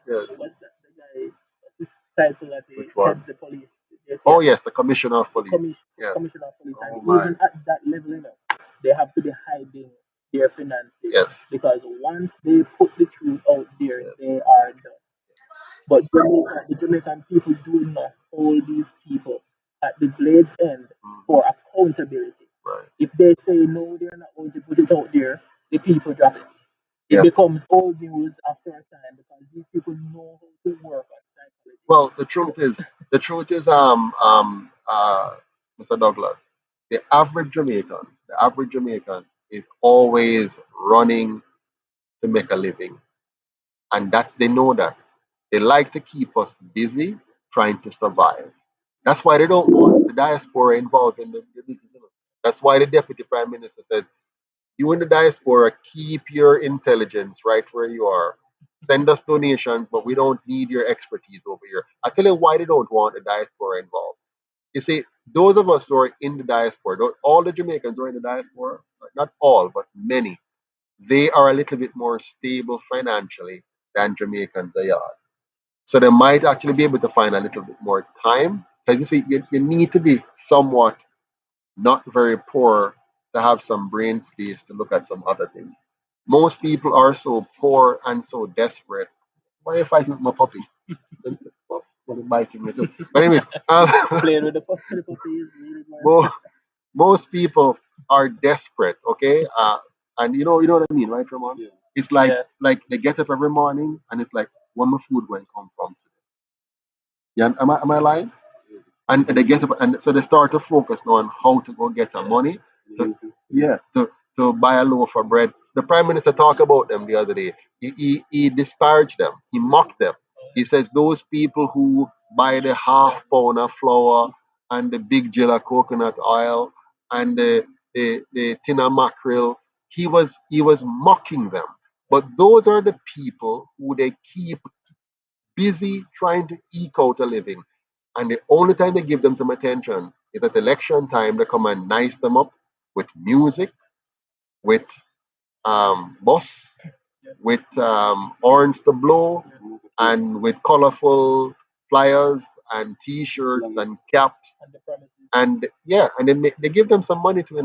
yeah. what's that the guy what's his title that he Which one? heads the police. They say Oh yes, the Commissioner of Police. Yes. commissioner of police, and Oh my. even at that level, they have to be hiding their finances Yes. because once they put the truth out there, Yes. they are done. But the Jamaican people do not hold these people at the blade's end Mhm. for accountability. Right. If they say no, they're not going to put it out there, the people drop it. It Yeah. becomes old news after a time because these people know how to work on psychology. Well, So, the truth is, Mr. Douglas, the average Jamaican is always running to make a living, and that's they know that. They like to keep us busy trying to survive. That's why they don't want the diaspora involved in the business. That's why the deputy prime minister says, "You in the diaspora, keep your intelligence right where you are. Send us donations, but we don't need your expertise over here." I tell you why they don't want the diaspora involved. You see, those of us who are in the diaspora, all the Jamaicans who are in the diaspora, not all, but many, they are a little bit more stable financially than Jamaicans they are. So they might actually be able to find a little bit more time. Because you see, you need to be somewhat not very poor to have some brain space to look at some other things. Most people are so poor and so desperate. Why are you fighting with my puppy? Well, biting me too. But anyways, playing with the puppy is really good. mo- most people are desperate, okay? And you know what I mean, right, Ramon? Yeah. It's like Yeah. they get up every morning and it's like, where my food going to come from? Yeah, am I lying? And they get up, and so they start to focus now on how to go get the money to, yeah, to buy a loaf of bread. The prime minister talked about them the other day. He disparaged them. He mocked them. He says those people who buy the half pound of flour and the big jar of coconut oil and the tin of mackerel. He was mocking them. But those are the people who they keep busy trying to eke out a living. And the only time they give them some attention is at election time. They come and nice them up with music, with bus, with orange to blow, and with colorful flyers and T-shirts and caps, And the premises. and yeah, and they give them some money to it.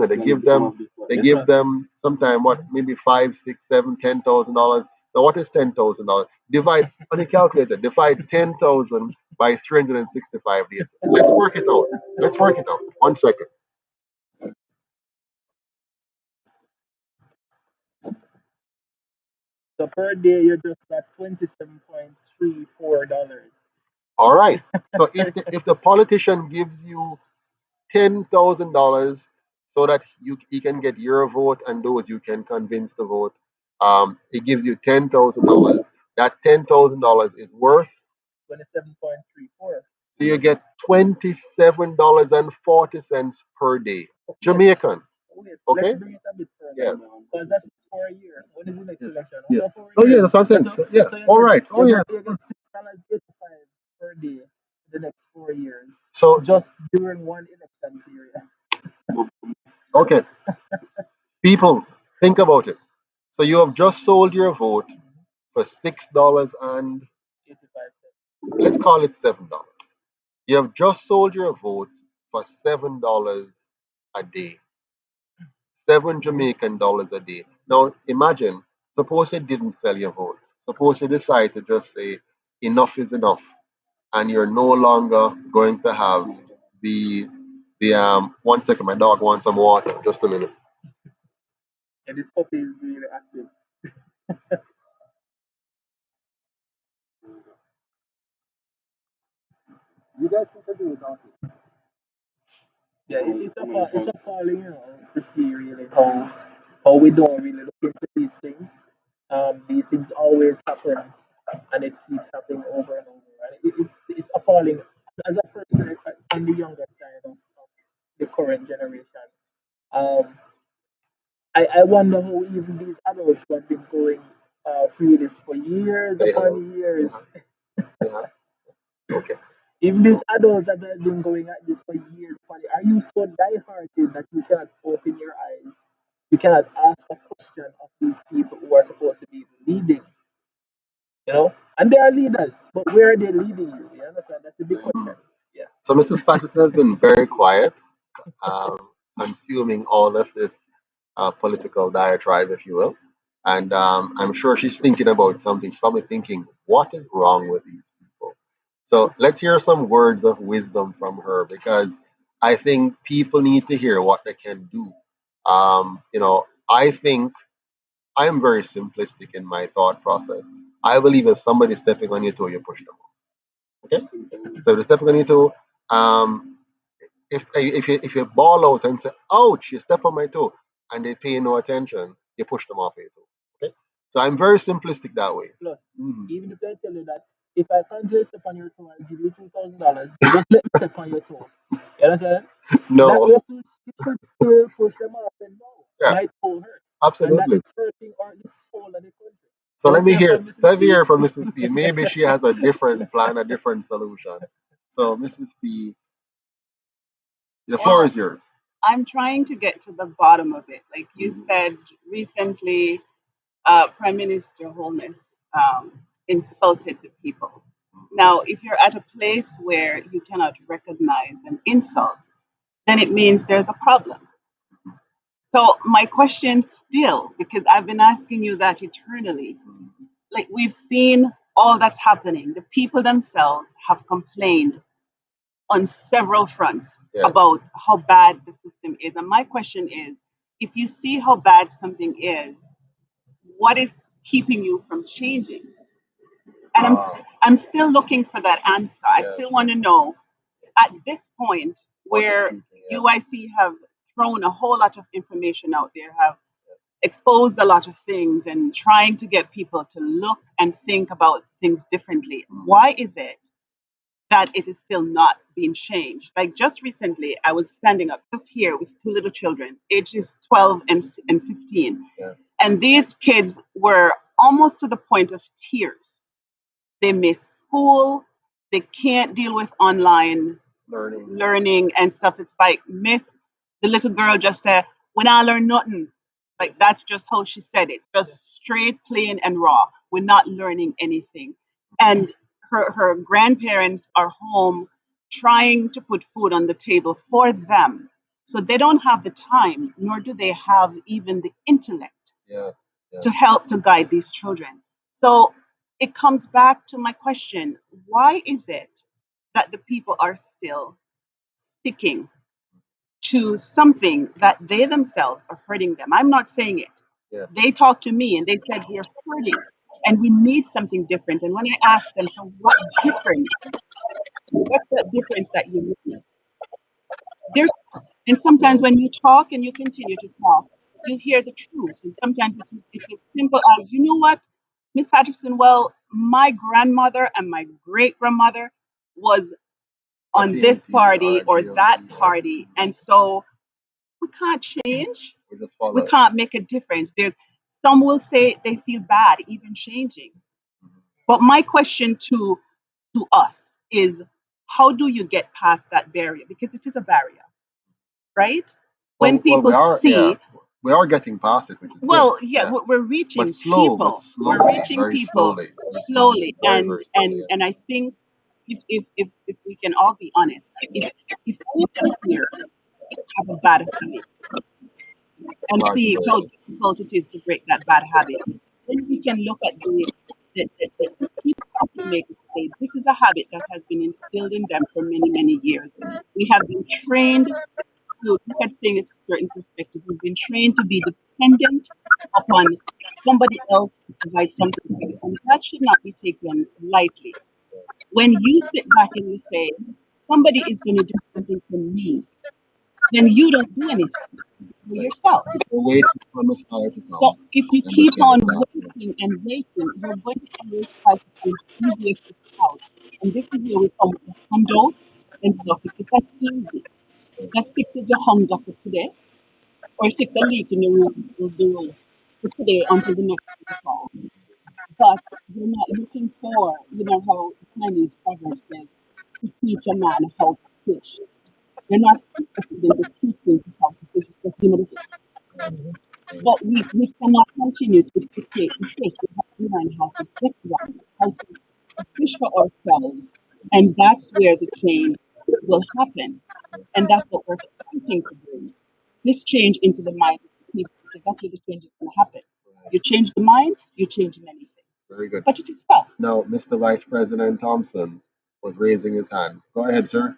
They give them sometime what, maybe five, six, seven, $10,000. So what is $10,000? Divide on a calculator. Divide 10,000 by 365 days. Let's work it out. Let's work it out. 1 second. So per day you just got $27.34. All right. So if the politician gives you $10,000 so that you can get your vote and those you can convince to vote, it gives you $10,000. That $10,000 is worth, 27.34. so you get $27.40 per day. Jamaican. Wait, Okay? let's bring it a bit further. Yes. Because that's for a year. When is the next election? Yes. Also for a Oh year. yeah, that's what I'm saying. So, So, yeah. so you All get, right. Oh you yeah. get, you get $6.85 per day the next 4 years. So Just during one election period. okay, people, think about it. So you have just sold your vote for $6 and 85 cents. let's call it $7. You have just sold your vote for $7 a day, $7 Jamaican a day. Now imagine, suppose you didn't sell your vote. Suppose you decide to just say enough is enough, and you're no longer going to have the 1 second. My dog wants some water. Just a minute. And this coffee is really active. You guys can continue talking. Yeah, it's appalling, to see really how we don't really look into these things. These things always happen, and it keeps happening over and over. And it's appalling as a person on the younger side of the current generation. Um, I wonder how even these adults who have been going through this for years Say hello. upon years, Yeah. Okay. even these adults that have been going at this for years, are you so die-hearted that you cannot open your eyes? You cannot ask a question of these people who are supposed to be leading, And they are leaders, but where are they leading you? You understand? That's the big question. Yeah. So Mrs. Patterson has been very quiet, um, consuming all of this political diatribe, if you will. And I'm sure she's thinking about something. She's probably thinking, what is wrong with these people? So let's hear some words of wisdom from her, because I think people need to hear what they can do. I think I'm very simplistic in my thought process. I believe if somebody's stepping on your toe, you push them off. Okay? So if they're stepping on your toe, um, if you ball out and say, "Ouch! You step on my toe," and they pay no attention, you push them off your toe. Okay, so I'm very simplistic that way. Plus, Mhm. even if they tell you that if I can't just step on your toe, I'll give you $2,000. Just let me step on your toe. You understand? That No, way, you should still push them off and no, yeah, my toe hurts, and that absolutely. is hurting or the soul of the country. So You let me understand hear, from Mrs. let me P? hear from Mrs. P. Maybe she has a different plan, a different solution. So Mrs. P, the floor Well, is yours. I'm trying to get to the bottom of it. Like you Mhm. said recently, Prime Minister Holness insulted the people. Now, if you're at a place where you cannot recognize an insult, then it means there's a problem. So, my question still, because I've been asking you that eternally, like we've seen all that's happening, the people themselves have complained on several fronts Yeah. about how bad the system is. And my question is, if you see how bad something is, what is keeping you from changing? And I'm still looking for that answer. I Yeah. still want to know at this point What is where speaking, yeah. UIC have thrown a whole lot of information out there, have exposed a lot of things and trying to get people to look and think about things differently. Why is it that it is still not being changed? Like just recently, I was standing up just here with two little children, ages 12 and 15. Yeah. And these kids were almost to the point of tears. They miss school. They can't deal with online Learning. learning and stuff. It's like, Miss, the little girl just said, when I learn nothing. Like that's just how she said it, just straight, plain, and raw. We're not learning anything. And her grandparents are home trying to put food on the table for them. So they don't have the time, nor do they have even the intellect Yeah. Yeah. to help to guide these children. So it comes back to my question, why is it that the people are still sticking to something that they themselves are hurting them? I'm not saying it. Yeah. They talked to me and they said, we're hurting and we need something different. And when I asked them, so what different? What's that difference that you need? There's, and sometimes when you talk and you continue to talk, you hear the truth. And sometimes it's as simple as, you know what, Miss Patterson, well, my grandmother and my great grandmother was A on this PNP party or or that GLP or party. And so we can't change. we just We follow it. can't make a difference. There's some will say they feel bad even changing. Mhm. But my question to us is, how do you get past that barrier? Because it is a barrier, right? When Well, people see, we are getting past it, which is good. well, yeah, Yeah, we're but reaching but people. We're slowly, reaching very people slowly, very slowly, slowly, very very slowly. and I think if we can all be honest, if all of us here have a bad habit and Yeah. see how difficult it is to break that bad habit, then we can look at the people who make it say this is a habit that has been instilled in them for many, many years. We have been trained to look at things a certain perspective. We've been trained to be dependent upon somebody else to provide something for you. And that should not be taken lightly. When you sit back and you say, somebody is going to do something for me, then you don't do anything for Right. yourself. We're waiting for Messiah to So come, if you and keep Messiah on is not here. waiting and waiting, you're going to always try to find the easiest way out. And this is where we come with the handouts and stuff, because that's easy. That fixes your hunger for today, or fix a leak in the roof for today until the next one falls. But you're not looking for, you know how the Chinese proverb says, to teach a man how to fish. You're not interested in the teaching of how to fish, it's just give me the fish. But we cannot continue to take the fish. We have to learn how to get one, how to fish for ourselves. And that's where the change will happen. And that's what we're fighting to bring. This change into the mind of the people, because that's where the change is going to happen. You change the mind, you change many things. Very good. But it is tough. Now, Mr. Vice President Thompson was raising his hand. Go ahead, sir.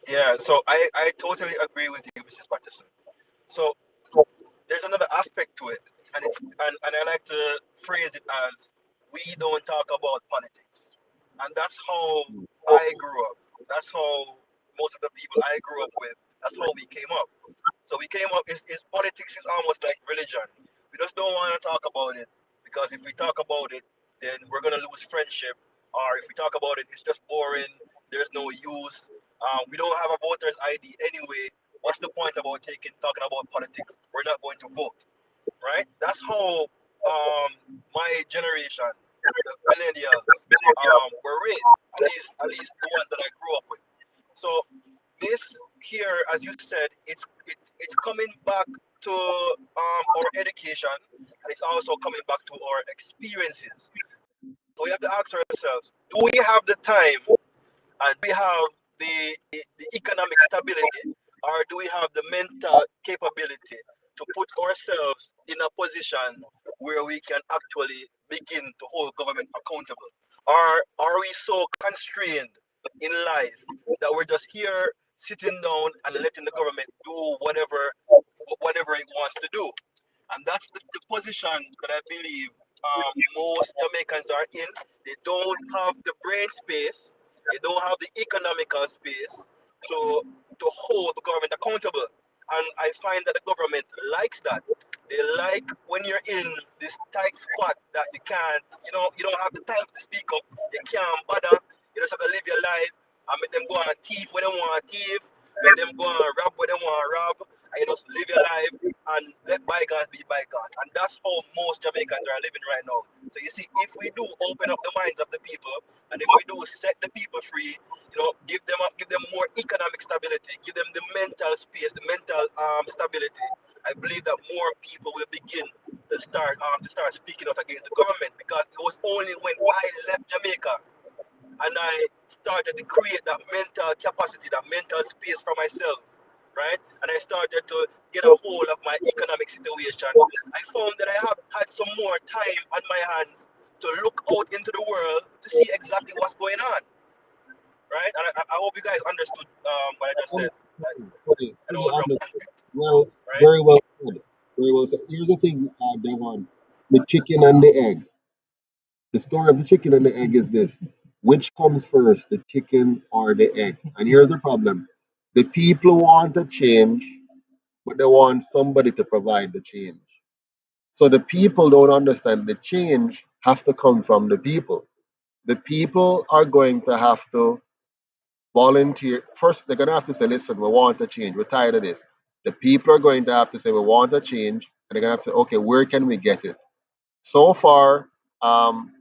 Yeah, so I totally agree with you, Mrs. Patterson. So there's another aspect to it, and I like to phrase it as we don't talk about politics. And that's how I grew up. That's how most of the people I grew up with, that's how we came up. So we came up is politics is almost like religion. We just don't want to talk about it because if we talk about it, then we're gonna lose friendship. Or if we talk about it, it's just boring. There's no use. We don't have a voter's ID anyway. What's the point about talking about politics? We're not going to vote, right? That's how my generation, the millennials, were raised. At least the ones that I grew up with. So this here, as you said, it's coming back to our education, and it's also coming back to our experiences. So we have to ask ourselves: do we have the time, and do we have the economic stability, or do we have the mental capability to put ourselves in a position where we can actually begin to hold government accountable? Or are we so constrained in life that we're just here sitting down and letting the government do whatever it wants to do? And that's the position that I believe most Jamaicans are in. They don't have the brain space, they don't have the economical space to hold the government accountable. And I find that the government likes that. They like when you're in this tight spot that you don't have the time to speak up. You can't bother. You just have to live your life and make them go and thief where they want to thief, make them go and rob where they want to rob, and you just live your life and let bygones be bygones. And that's how most Jamaicans are living right now. So you see, if we do open up the minds of the people, and if we do set the people free, give them more economic stability, give them the mental space, the mental stability. I believe that more people will begin to start speaking out against the government, because it was only when I left Jamaica and I started to create that mental capacity, that mental space for myself, right? And I started to get a hold of my economic situation. I found that I have had some more time on my hands to look out into the world to see exactly what's going on, right? And I hope you guys understood what I just said. I don't know, Well, right? very well said. Very well said. Here's the thing, Devon. The chicken and the egg. The story of the chicken and the egg is this. Which comes first, the chicken or the egg? And here's the problem. The people want a change, but they want somebody to provide the change. So the people don't understand the change has to come from the people. The people are going to have to volunteer. First, they're going to have to say, listen, we want a change. We're tired of this. The people are going to have to say, we want a change. And they're going to have to say, okay, where can we get it? So far, um,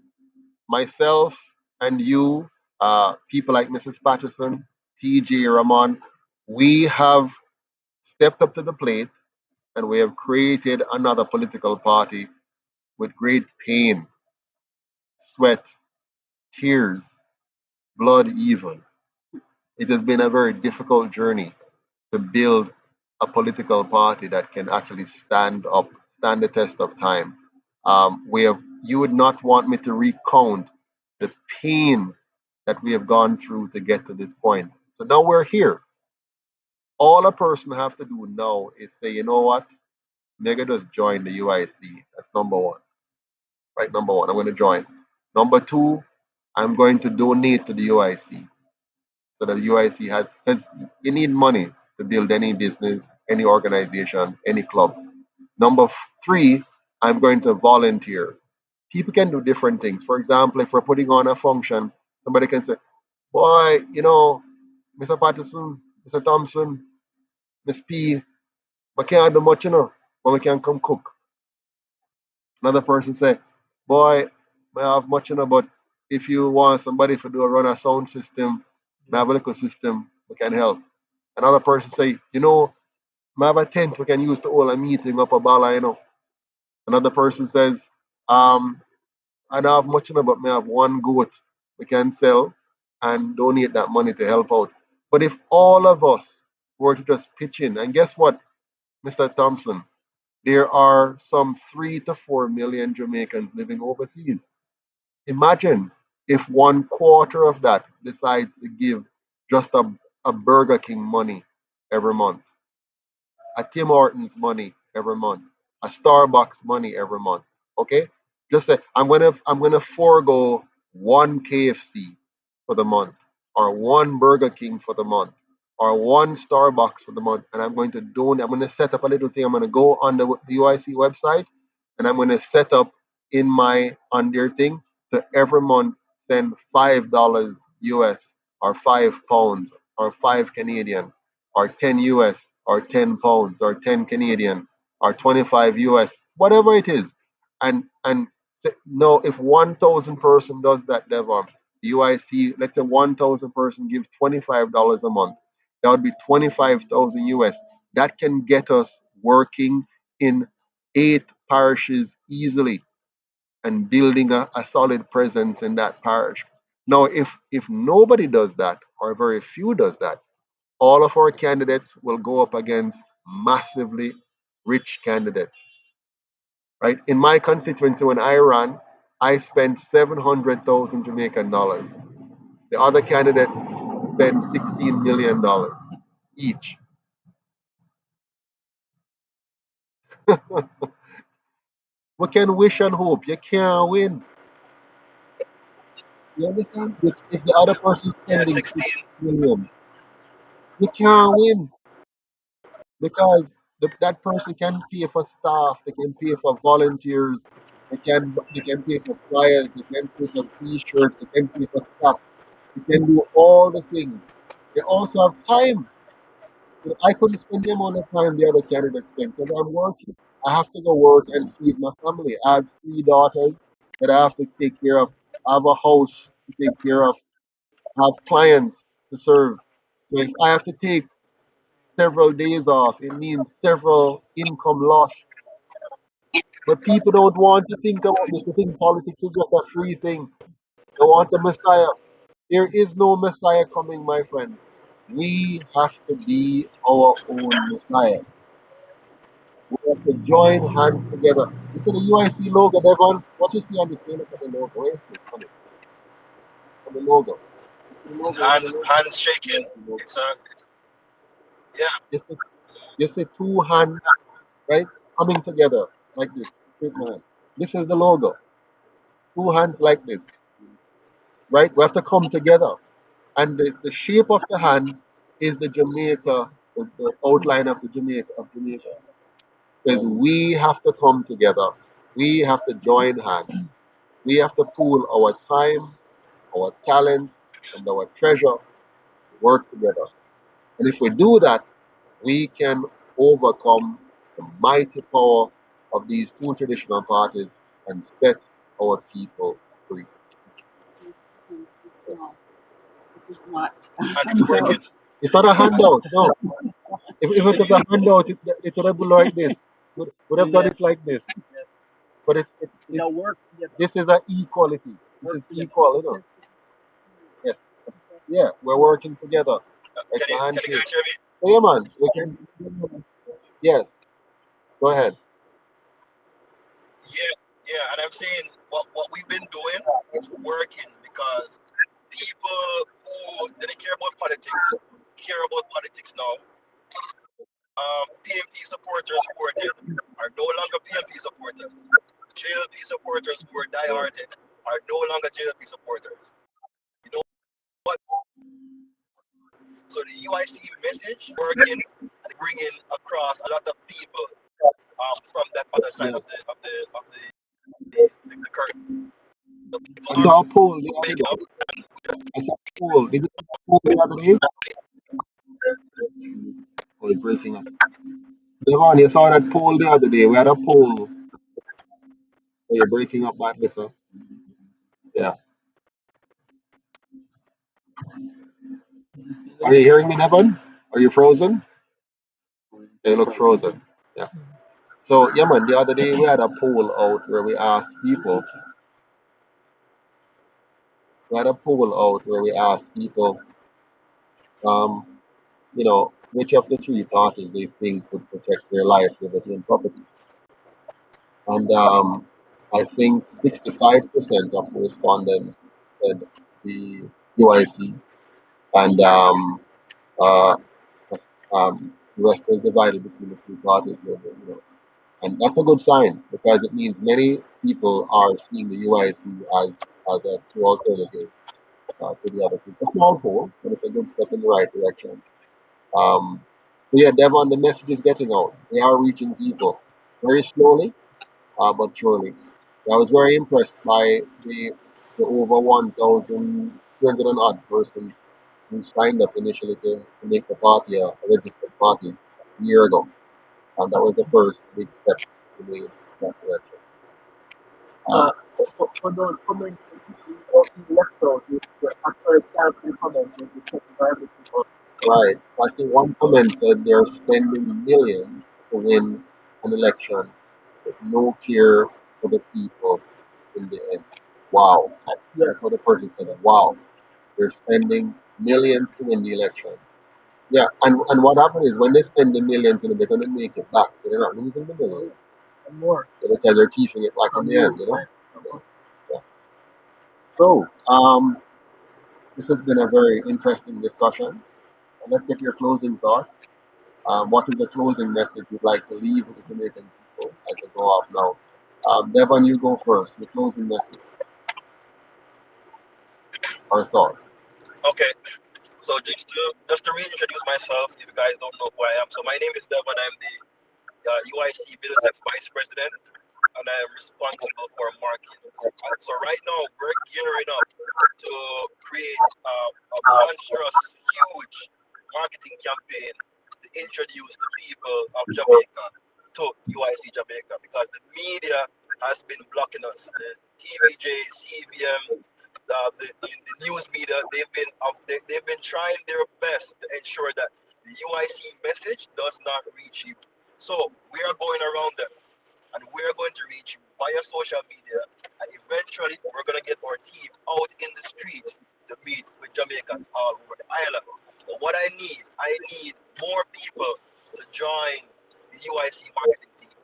myself and you, people like Mrs. Patterson, TJ Ramon, we have stepped up to the plate and we have created another political party with great pain, sweat, tears, blood, even. It has been a very difficult journey to build a political party that can actually stand the test of time. You would not want me to recount the pain that we have gone through to get to this point. So now we're here. All a person have to do now is say, you know what? Mega just join the UIC. That's number one. Right, number one, I'm going to join. Number two, I'm going to donate to the UIC. So that the UIC has, because you need money to build any business, any organization, any club. Number three, I'm going to volunteer. People can do different things. For example, if we're putting on a function, somebody can say, boy, Mr. Patterson, Mr. Thompson, Miss P, we can't do much, but we can come cook. Another person say, boy, I have much, but if you want somebody to do a run a sound system, I have a little system, we can help. Another person say, I have a tent we can use to hold a meeting up a bala. Another person says, I don't have much, but I have one goat we can sell and donate that money to help out. But if all of us were to just pitch in, and guess what, Mr. Thompson, there are some 3 to 4 million Jamaicans living overseas. Imagine if 1/4 of that decides to give just a Burger King money every month, a Tim Hortons money every month, a Starbucks money every month. Okay? Just say I'm gonna forego one KFC for the month, or one Burger King for the month, or one Starbucks for the month, and I'm going to donate. I'm gonna set up a little thing. I'm gonna go on the UIC website, and I'm gonna set up on their thing to every month send $5 US, or £5, or 5 Canadian, or 10 US, or £10, or 10 Canadian, or 25 US, whatever it is. And no, if 1,000 person does that, Devon, UIC, let's say 1,000 person give $25 a month, that would be 25,000 US. That can get us working in 8 parishes easily and building a solid presence in that parish. Now, if nobody does that, or very few does that, all of our candidates will go up against massively rich candidates. Right? In my constituency, when I ran, I spent 700,000 Jamaican dollars. The other candidates spent $16 million each. We can wish and hope. You can't win. You understand? If the other person is Yeah, spending 16. 6 million, you can't win, because that person can pay for staff, they can pay for volunteers, they can pay for flyers, they can pay for t-shirts, they can pay for stuff, they can do all the things. They also have time. I couldn't spend the amount of time the other candidates spend because I'm working. I have to go work and feed my family. I have three daughters that I have to take care of. I have a house to take care of. I have clients to serve. So if I have to take several days off, it means several income loss. But people don't want to think about this. They think politics is just a free thing. They want a messiah. There is no messiah coming, my friends. We have to be our own messiah. We have to join hands together. You see the UIC logo, Devon? What you see on the tail of the logo? Where is it? On the logo. You see the logo on the logo? Hands shaking. UIC logo. It's yeah. You see, you see two hands, right? Coming together like this. Shake my hand. This is the logo. Two hands like this, right? We have to come together. And the shape of the hands is the Jamaica, the outline of the Jamaica. Because we have to come together. We have to join hands. We have to pool our time, our talents, and our treasure to work together. And if we do that, we can overcome the mighty power of these two traditional parties and set our people free. Yes. No, it is not a And it's working. handout. It's not a handout. No. If it was a handout, it would have been like this. Would have done Yes, it like this. yes. But We don't work together. this is an equality. This Work is together. equal, you know. Yes. Yeah, we're working together. Like a Can you handshake. guys hear me? So yeah, man, we can. Yes. Go ahead. Yeah, yeah. And I'm saying what we've been doing is working because people who didn't care about politics care about politics now. PMP supporters who were there are no longer PMP supporters. JLP supporters who were die-hearted are no longer JLP supporters. You know what? So the UIC message working and bringing across a lot of people from that other side Yeah. of the curtain. The people I are saw a poll the other waking up. day. I saw a poll. Did you see a poll the other day? Oh, it's breaking up. Devon, you saw that poll the other day. We had a poll. Oh, you're breaking up like this, huh? Yeah. Are you hearing me, Devon? Are you frozen? They look frozen. Yeah. So yeah, man. The other day we had a poll out where we asked people. We had a poll out where we asked people, um, which of the three parties they think would protect their life, liberty, and property. And I think 65% of the respondents said the UIC, and uh, the rest was divided between the three parties. And that's a good sign because it means many people are seeing the UIC as a true alternative to the other two. A small poll, but it's a good step in the right direction. So yeah, Devon, the message is getting out. They are reaching people very slowly, but surely. I was very impressed by the over 1,300 and odd persons who signed up initially to make the party a registered party a year ago. And that was the first big step in that direction. Uh, for those comments being left out, the actual cancel comments will be taken by every people. Right. I see one comment said they're spending millions to win an election with no care for the people in the end. Wow. Yes, That's what the person said. Wow. They're spending millions to win the election. Yeah, and what happened is when they spend the millions, they're going to make it back. So they're not losing the millions and more. because they're teaching it back in From the you, end, you know? right? Yes. Yeah. So, this has been a very interesting discussion. And let's get your closing thoughts. What is the closing message you'd like to leave with the Jamaican people as they go off now? Devon, you go first. Your closing message or thought. Okay. So just to reintroduce myself, if you guys don't know who I am. So my name is Devon. I'm the UIC Middlesex Vice President, and I am responsible for marketing. And so right now we're gearing up to create a monstrous, huge marketing campaign to introduce the people of Jamaica to UIC Jamaica, because the media has been blocking us. The TVJ, CVM, the news media, they've been trying their best to ensure that the UIC message does not reach you. So we are going around them, and we're going to reach you via social media, and eventually we're going to get our team out in the streets to meet with Jamaicans all over the island. But what I need more people to join the UIC marketing team,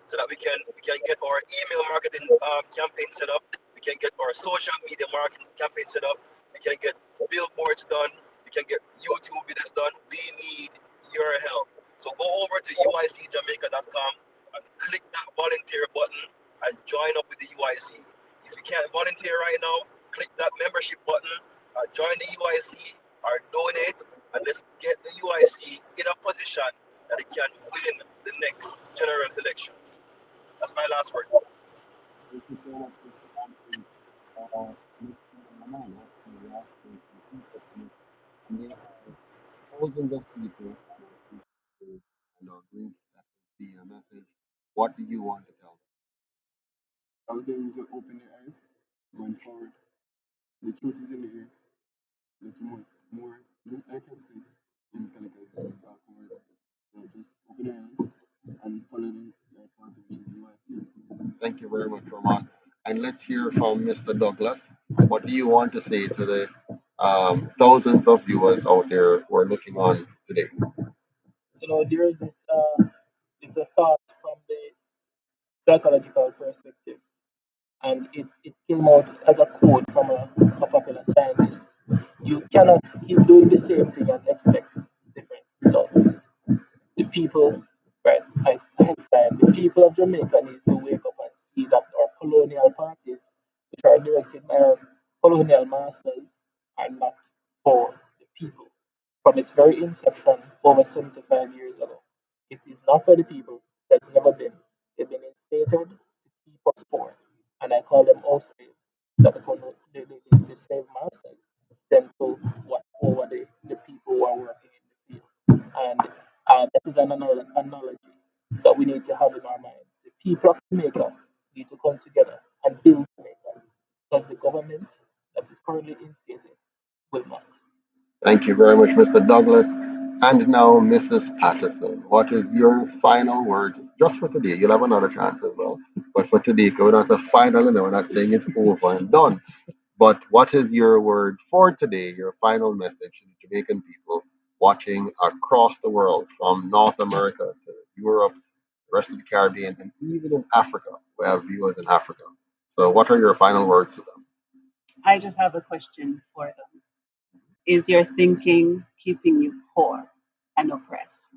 so that we can get our email marketing campaign set up, we can get our social media marketing campaign set up, we can get billboards done, we can get YouTube videos done. We need your help. So go over to uicjamaica.com and click that volunteer button and join up with the UIC. If you can't volunteer right now, click that membership button, join the UIC or donate, and let's get the UIC in a position that it can win the next general election. That's my last word. Thank you so much, Mr. Hampton. Mr. Manana, you asked me to repeat that to me. And there are thousands of people who are interested and are going that will see your message. What do you want to tell them? I would tell you to open your eyes going forward. The truth is in the air. Little more, I can say, physically, can talk more. So just open your eyes and follow the right path, which is UIC. Thank you very much, Roman. And let's hear from Mr. Douglas. What do you want to say to the thousands of viewers out there who are looking on today? There is this it's a thought from the psychological perspective, and it came out as a quote from a popular scientist. You cannot keep doing the same thing and expect different results. The people, right, Einstein, the people of Jamaica needs to wake up and see that our colonial parties, which are directed by our colonial masters, are not for the people. From its very inception, over 75 years ago, it is not for the people. That's never been. They've been instated to keep us poor, and I call them house slaves. That the slave masters sent to watch over the people who are working in the field. And that is an analogy that we need to have in our minds. The people of Jamaica need to come together and build Jamaica, because the government that is currently instated will not. Thank you very much, Mr. Douglas. And now, Mrs. Patterson, what is your final word just for today? You'll have another chance as well. But for today, because we're not a final and we're not saying it's over and done. But what is your word for today, your final message to the Jamaican people watching across the world, from North America to Europe, the rest of the Caribbean, and even in Africa? We have viewers in Africa. So, what are your final words to them? I just have a question for them. Is your thinking keeping you poor and oppressed?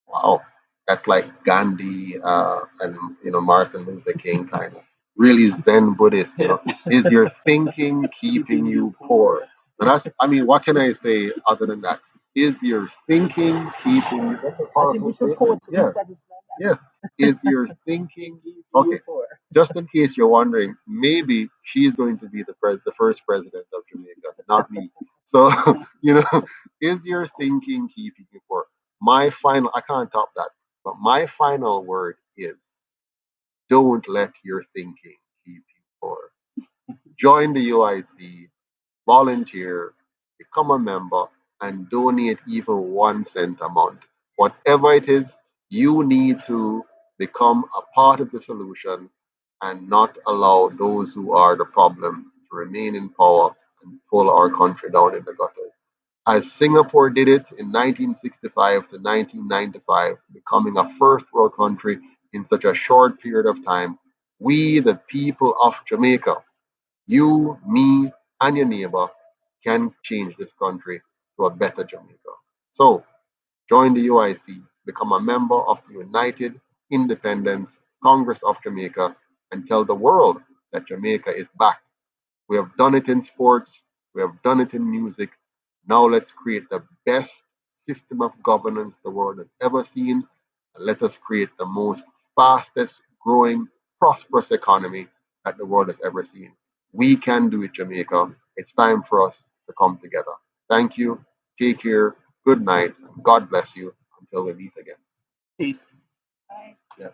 Wow, that's like Gandhi and Martin Luther King kind of really Zen Buddhist. Yes. Is your thinking keeping Keeping you you poor? poor. And I mean, what can I say other than that? Is your thinking keeping you? That's a I think powerful we should quote statement. Yeah. Mr. Patterson on Yes. Is your that. thinking Keeping okay? you poor. Just in case you're wondering, maybe she's going to be the first president of Jamaica, not me. So, is your thinking keeping you poor? I can't top that, but my final word is don't let your thinking keep you poor. Join the UIC, volunteer, become a member, and donate even 1 cent a month. Whatever it is, you need to become a part of the solution and not allow those who are the problem to remain in power and pull our country down in the gutters. As Singapore did it in 1965 to 1995, becoming a first world country in such a short period of time, we, the people of Jamaica, you, me, and your neighbor, can change this country to a better Jamaica. So, join the UIC, become a member of the United Independence Congress of Jamaica, and tell the world that Jamaica is back. We have done it in sports, we have done it in music. Now let's create the best system of governance the world has ever seen, and let us create the most fastest growing, prosperous economy that the world has ever seen. We can do it, Jamaica. It's time for us to come together. Thank you. Take care. Good night. God bless you until we meet again. Peace. Bye. Yeah.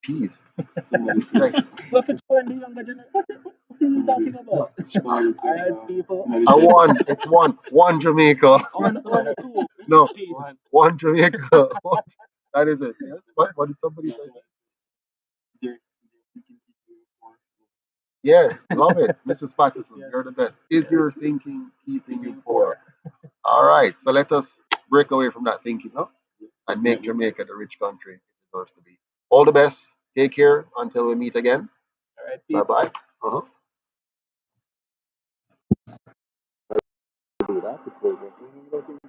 Peace. Somebody Like, Go to join the younger generation. What is he talking no, about? somebody All right, people. somebody I said won. It's one. One Jamaica. One or two. No, Peace. one Jamaica. That is it. Yes. What did somebody say? they're thinking people for Yeah, love it. Mrs. Patterson, Yes. you're the best. Is Yes. your thinking keeping you Keeping poor? All right, so let us break away from that thinking, huh? And make yeah, Jamaica the rich country it deserves to be. All the best. Take care until we meet again. All right, Bye peace. bye. Uh-huh. Do that to close it. You don't think